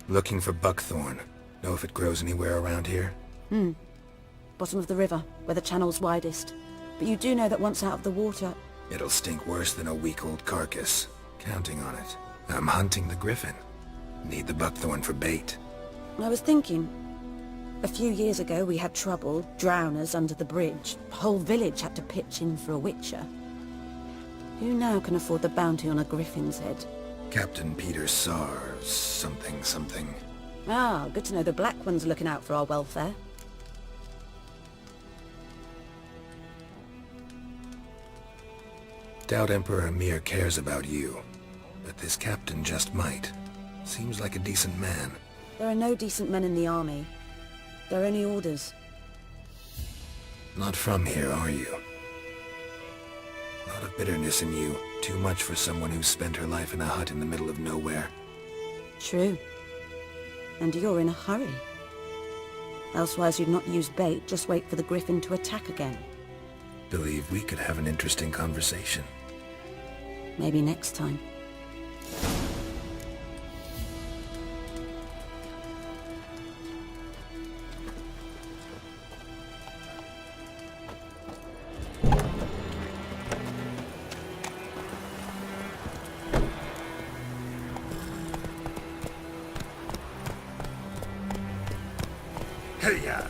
Looking for buckthorn. Know if it grows anywhere around here? Bottom of the river, where the channel's widest. But you do know that once out of the water... It'll stink worse than a week-old carcass. Counting on it. I'm hunting the griffin. Need the buckthorn for bait. I was thinking... A few years ago we had trouble, drowners under the bridge. The whole village had to pitch in for a witcher. Who now can afford the bounty on a griffin's head? Captain Peter Sar, something. Ah, good to know the Black One's looking out for our welfare. Doubt Emperor Emir cares about you, but this captain just might. Seems like a decent man. There are no decent men in the army. There are only orders. Not from here, are you? Lot of bitterness in you. Too much for someone who's spent her life in a hut in the middle of nowhere. True. And you're in a hurry. Elsewise you'd not use bait, just wait for the griffin to attack again. Believe we could have an interesting conversation. Maybe next time. Hey-ya!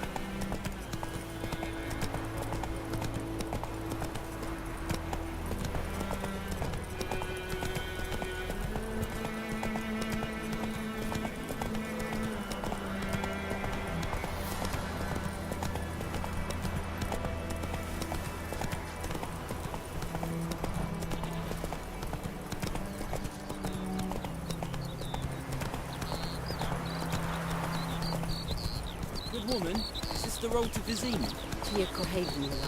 Good woman, is this the road to Vizima? To your Cohaven, you like.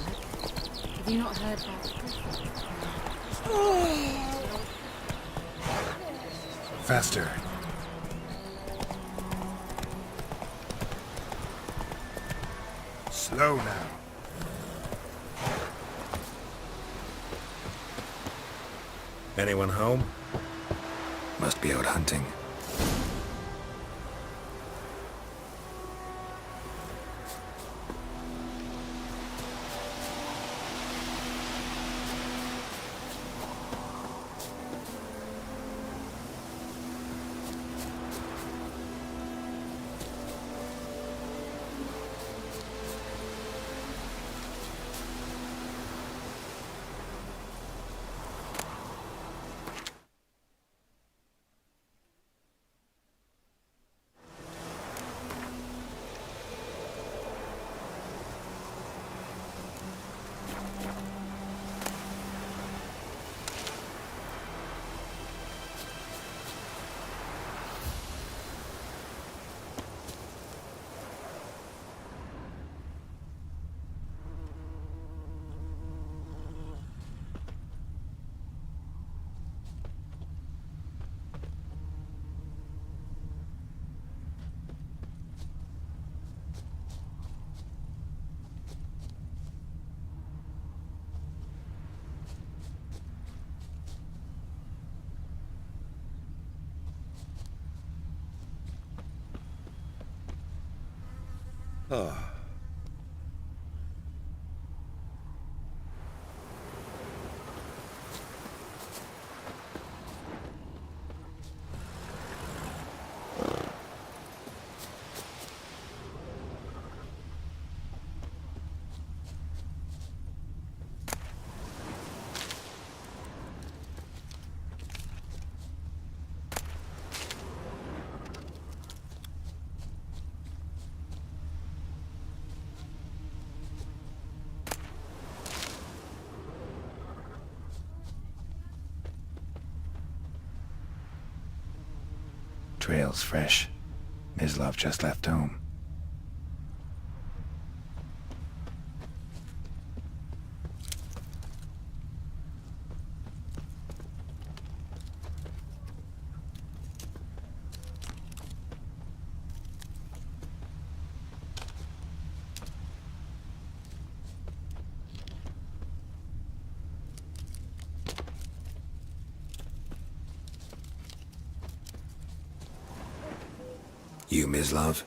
Have you not heard about the griffin? Faster. Slow now. Anyone home? Must be out hunting. Ah. Trail's fresh. Mislav just left home. You, Mislav?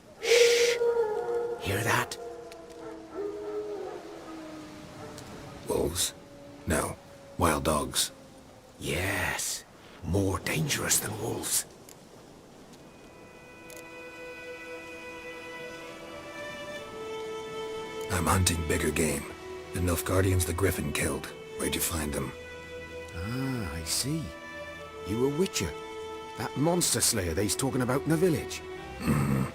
Hear that? Wolves? No. Wild dogs. Yes. More dangerous than wolves. I'm hunting bigger game. The Nilfgaardians the Griffin killed. Where'd you find them? Ah, I see. You a witcher. That monster slayer they's talking about in the village. Mm-hmm.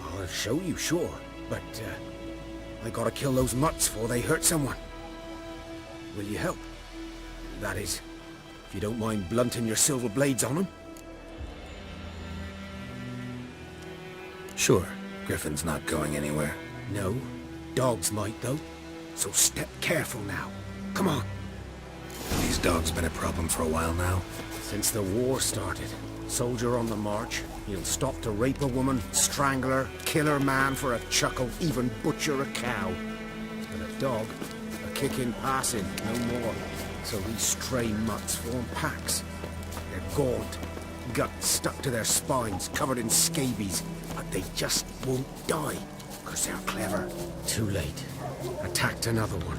I'll show you, sure. But, I gotta kill those mutts before they hurt someone. Will you help? That is, if you don't mind blunting your silver blades on them. Sure. Griffin's not going anywhere. No. Dogs might, though. So step careful now. Come on. These dogs been a problem for a while now? Since the war started. Soldier on the march. He'll stop to rape a woman, strangle her, kill her man for a chuckle, even butcher a cow. But a dog, a kick in passing, no more. So these stray mutts form packs. They're gaunt, guts stuck to their spines, covered in scabies. But they just won't die, 'cause they're clever. Too late. Attacked another one.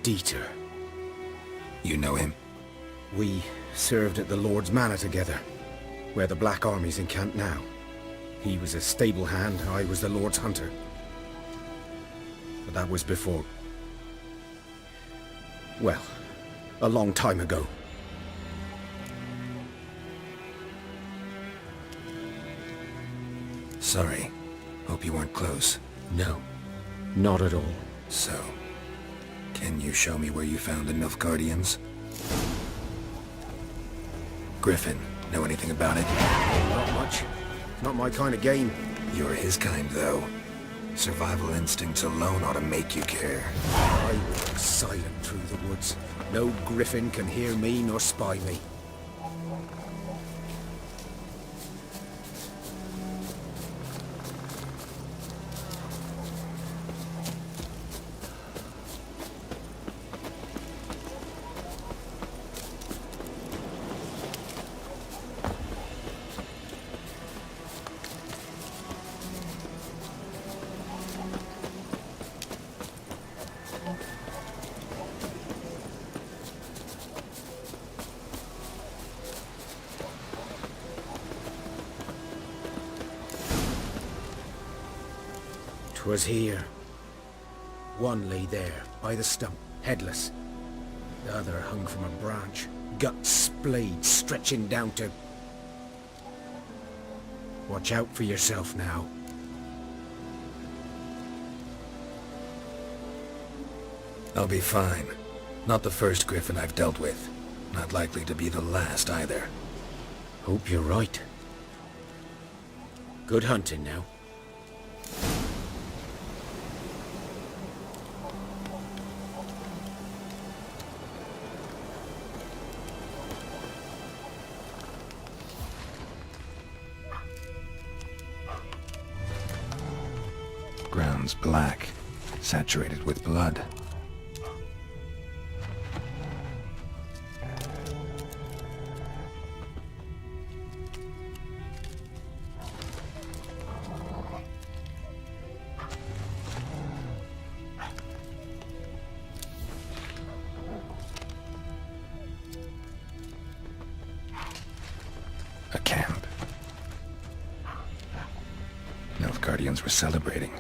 Dieter. You know him? We served at the Lord's Manor together, where the Black Army's encamped now. He was a stable hand, I was the Lord's hunter. But that was before... well, a long time ago. Sorry. Hope you weren't close. No, not at all. So, can you show me where you found the Nilfgaardians? Griffin, know anything about it? Not much. Not my kind of game. You're his kind, though. Survival instincts alone ought to make you care. I walk silent through the woods. No griffin can hear me nor spy me. Was here. One lay there, by the stump, headless. The other hung from a branch, guts splayed, stretching down to... Watch out for yourself now. I'll be fine. Not the first Griffin I've dealt with. Not likely to be the last either. Hope you're right. Good hunting now. Ground's black, saturated with blood. A camp. Nilfgaardians were celebrating.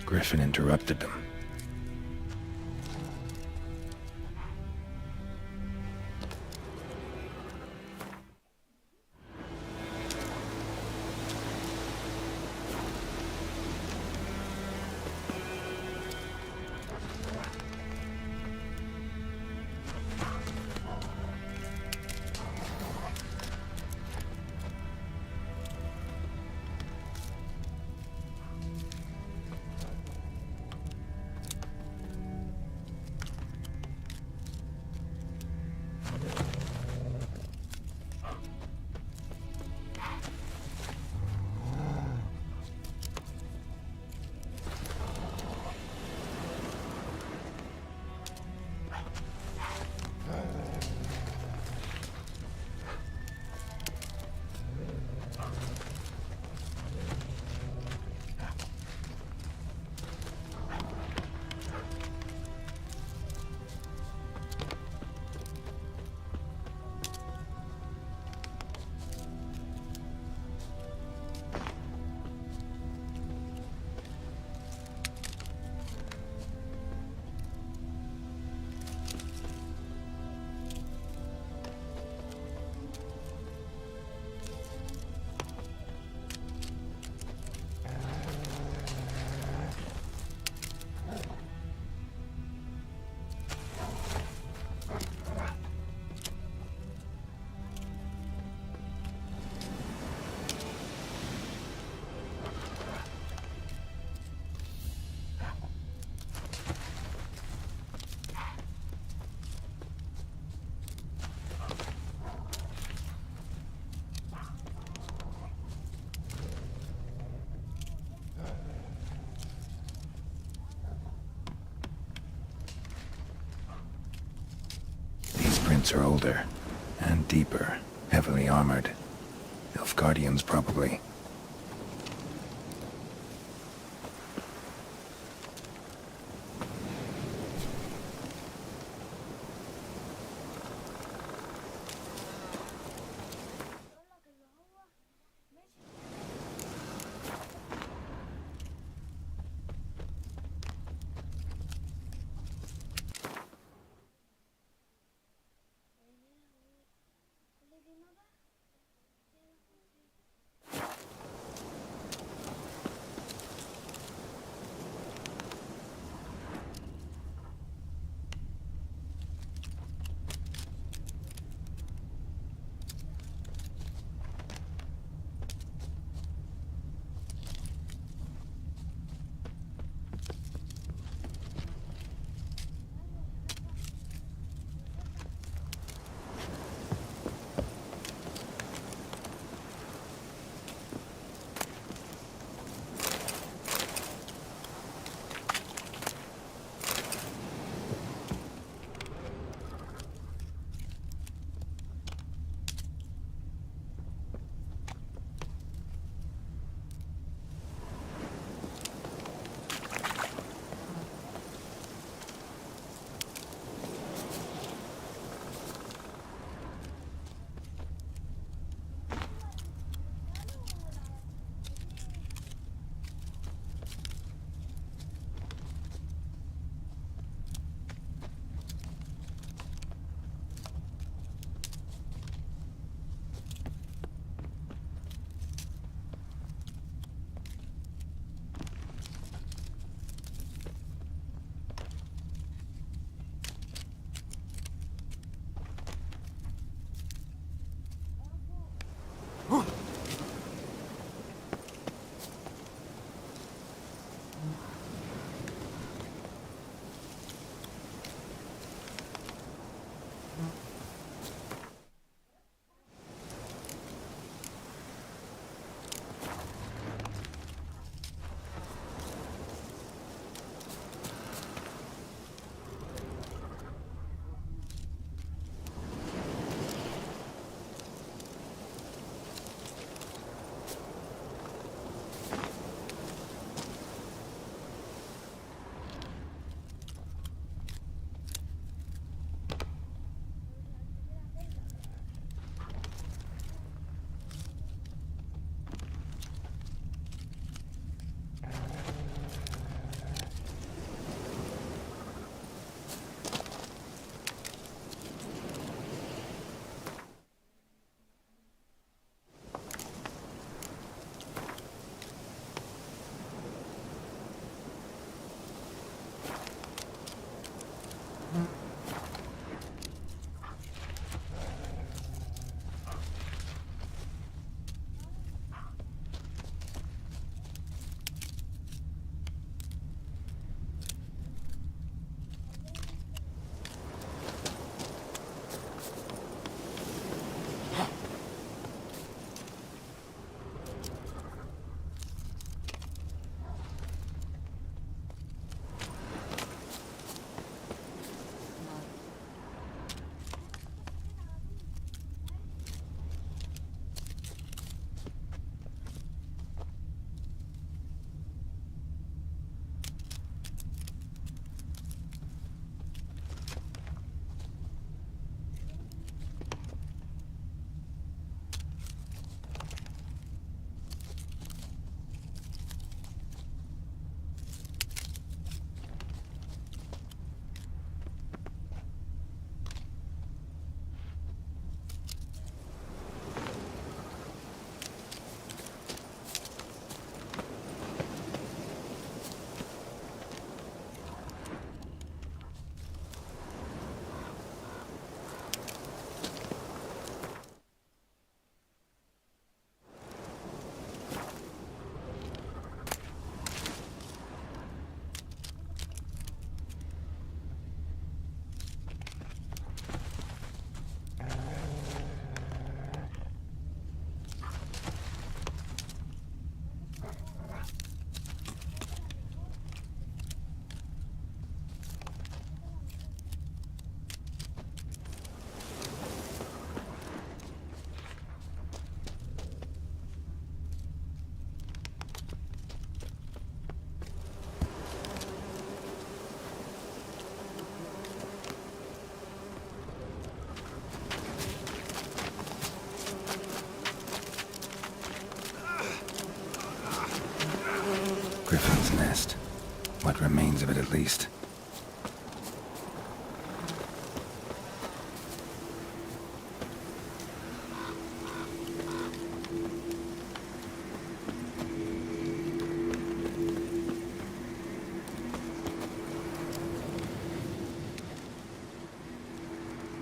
Griffin interrupted them. Are older and deeper, heavily armored. Nilfgaardians, probably. Griffin's nest. What remains of it, at least.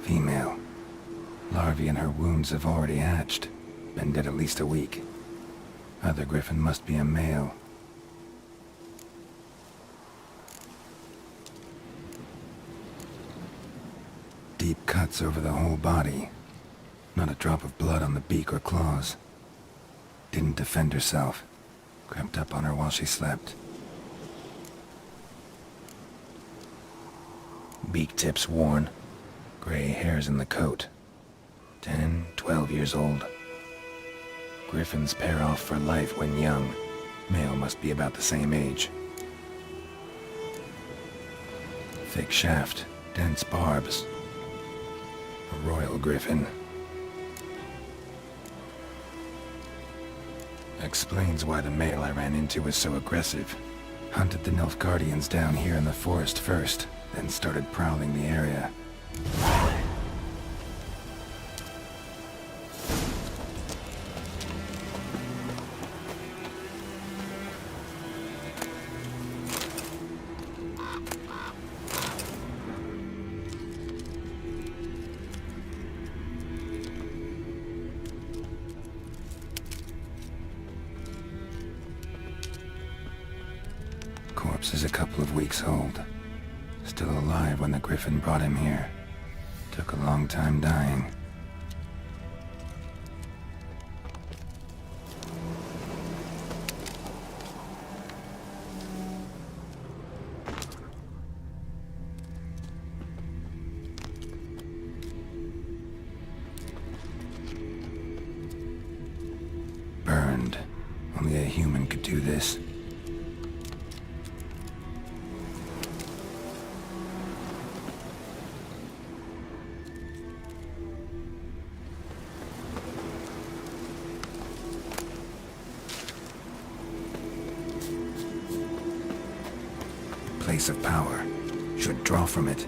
Female. Larvae in her wounds have already hatched. Been dead at least a week. Other griffin must be a male. Deep cuts over the whole body. Not a drop of blood on the beak or claws. Didn't defend herself. Crept up on her while she slept. Beak tips worn. Gray hairs in the coat. 10, 12 years old. Griffins pair off for life when young. Male must be about the same age. Thick shaft, dense barbs. A royal griffin. Explains why the male I ran into was so aggressive. Hunted the Nilfgaardians down here in the forest first, then started prowling the area. Corpse is a couple of weeks old. Still alive when the griffin brought him here. Took a long time dying. Burned. Only a human could do this. Place of power. Should draw from it.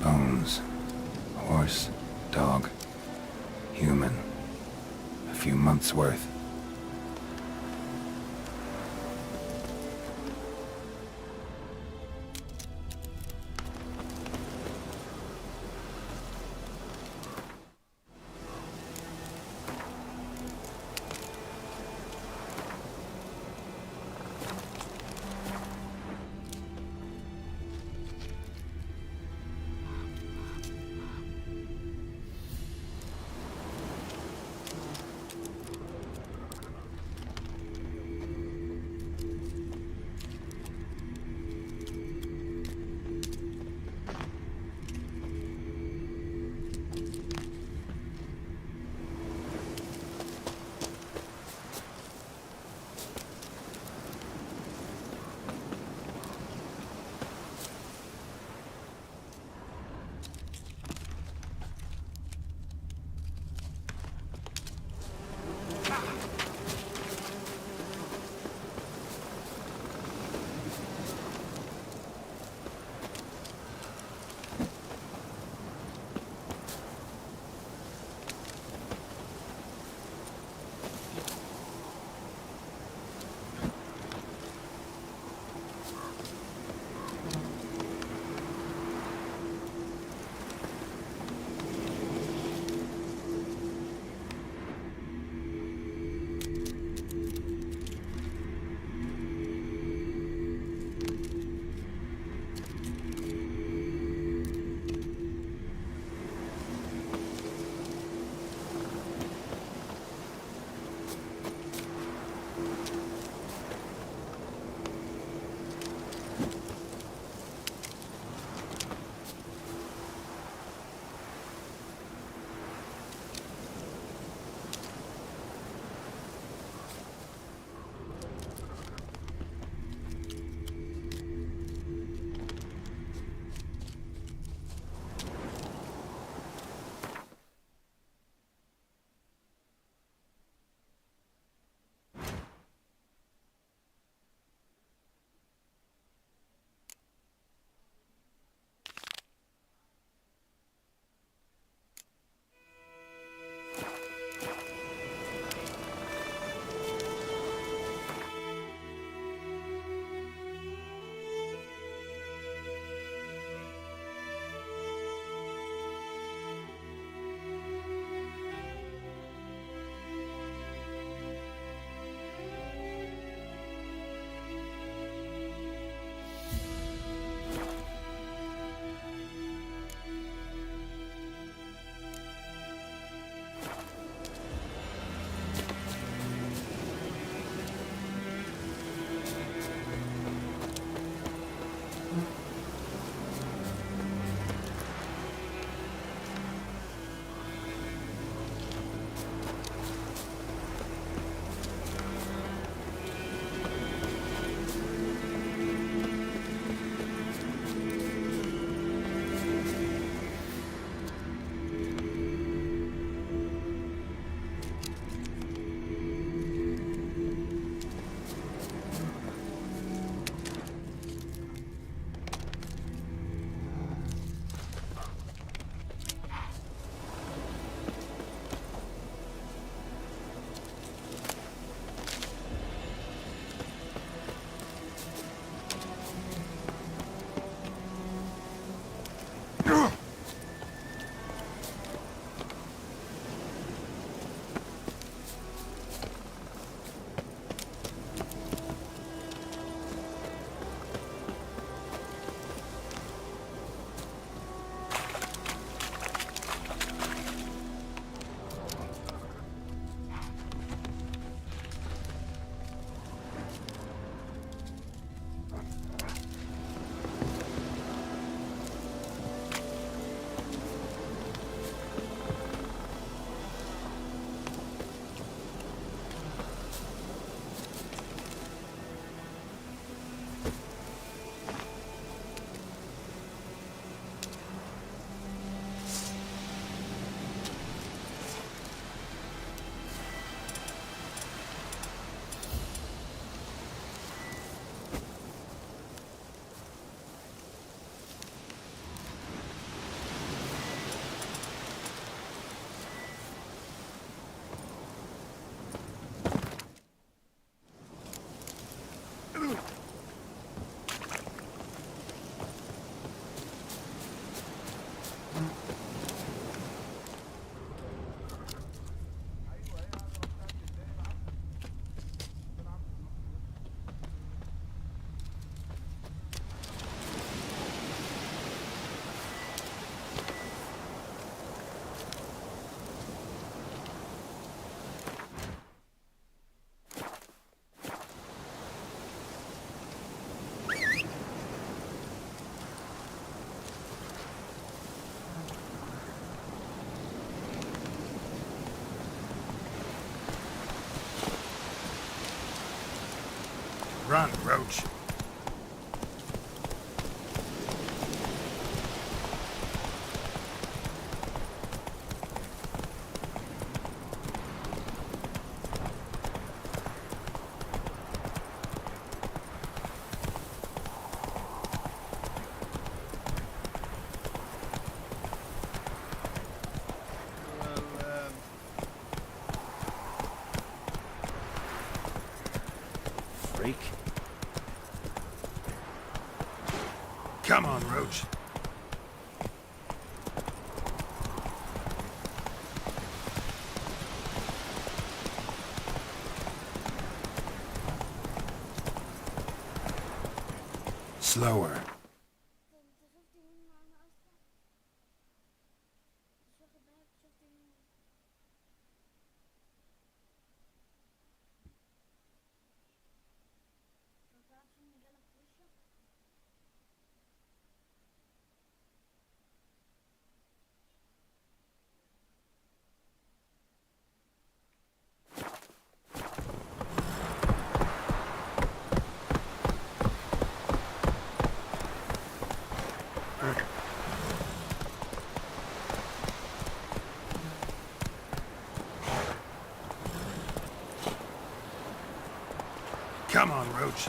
Bones. Horse. Dog. Human. A few months' worth. Run, Roach. Freak. Come on, Roach. Slower. Come on, Roach.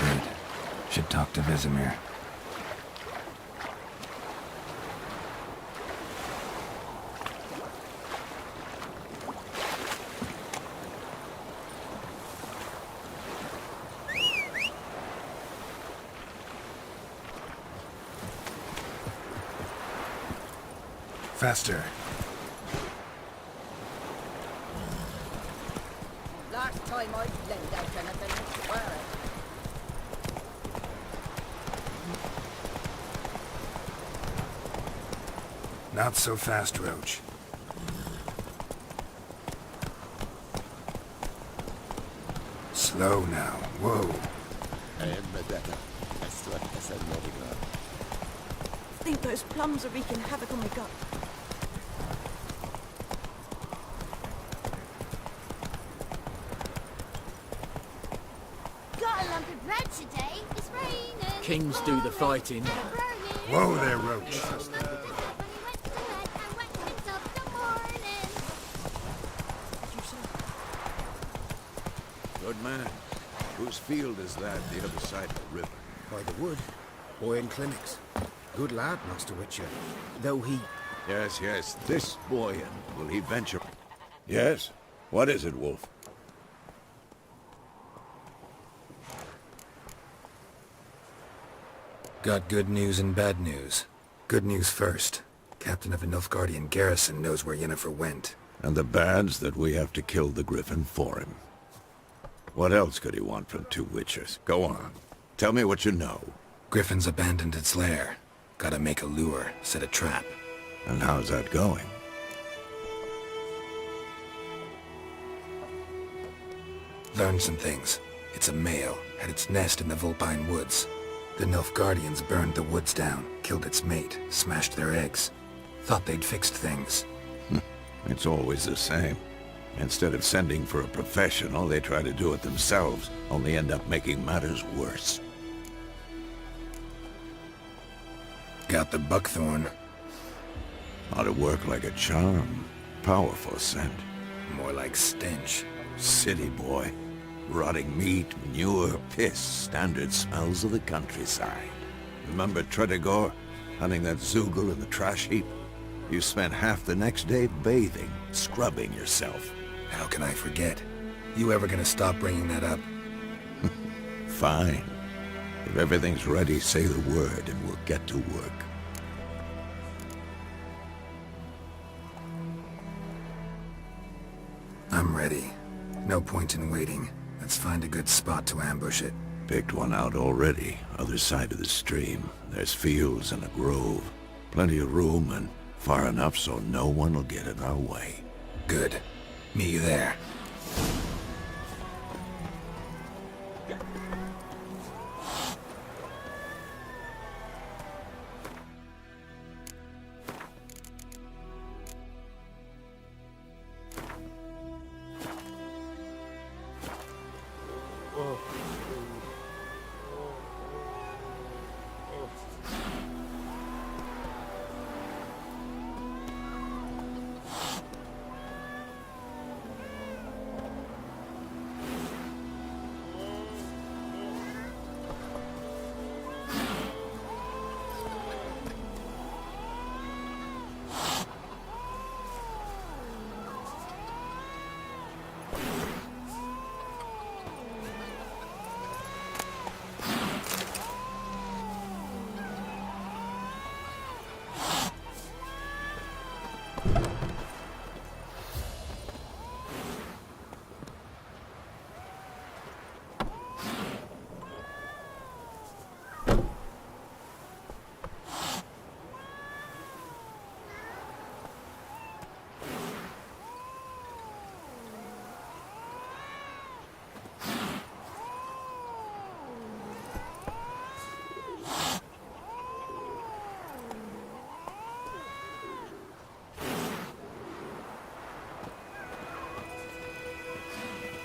Good. Should talk to Vesemir. Faster. Last time I lent out anything, swear it. Not so fast, Roach. Slow now. Whoa. I think those plums are wreaking havoc on my gut. Got a lump of bread today. It's raining. Kings do the fighting. Whoa there, Roach. Good man. Whose field is that, the other side of the river? By the wood. Boy in clinics. Good lad, Master Witcher. Though he... Yes, this boy, will he venture? Yes? What is it, Wolf? Got good news and bad news. Good news first. Captain of a Nilfgaardian garrison knows where Yennefer went. And the bad's that we have to kill the Griffin for him. What else could he want from two Witchers? Go on. Tell me what you know. Griffin's abandoned its lair. Gotta make a lure, set a trap. And how's that going? Learned some things. It's a male, had its nest in the Vulpine Woods. The Nilfgaardians burned the woods down, killed its mate, smashed their eggs. Thought they'd fixed things. It's always the same. Instead of sending for a professional, they try to do it themselves, only end up making matters worse. Got the buckthorn. Ought to work like a charm. Powerful scent. More like stench. City boy. Rotting meat, manure, piss, standard smells of the countryside. Remember Tretogor? Hunting that Zoogle in the trash heap? You spent half the next day bathing, scrubbing yourself. How can I forget? You ever gonna stop bringing that up? Fine. If everything's ready, say the word and we'll get to work. I'm ready. No point in waiting. Let's find a good spot to ambush it. Picked one out already, other side of the stream. There's fields and a grove. Plenty of room and far enough so no one will get in our way. Good. Meet you there.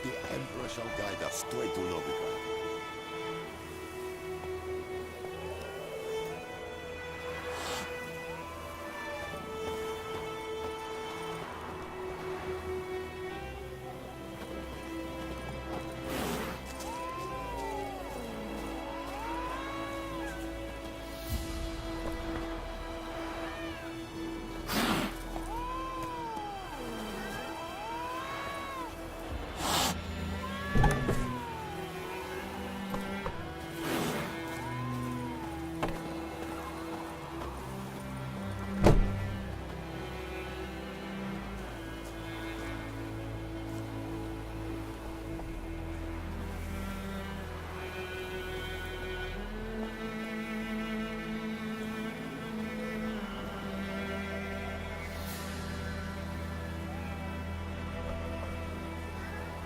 The Emperor shall guide us straight to Novigrad.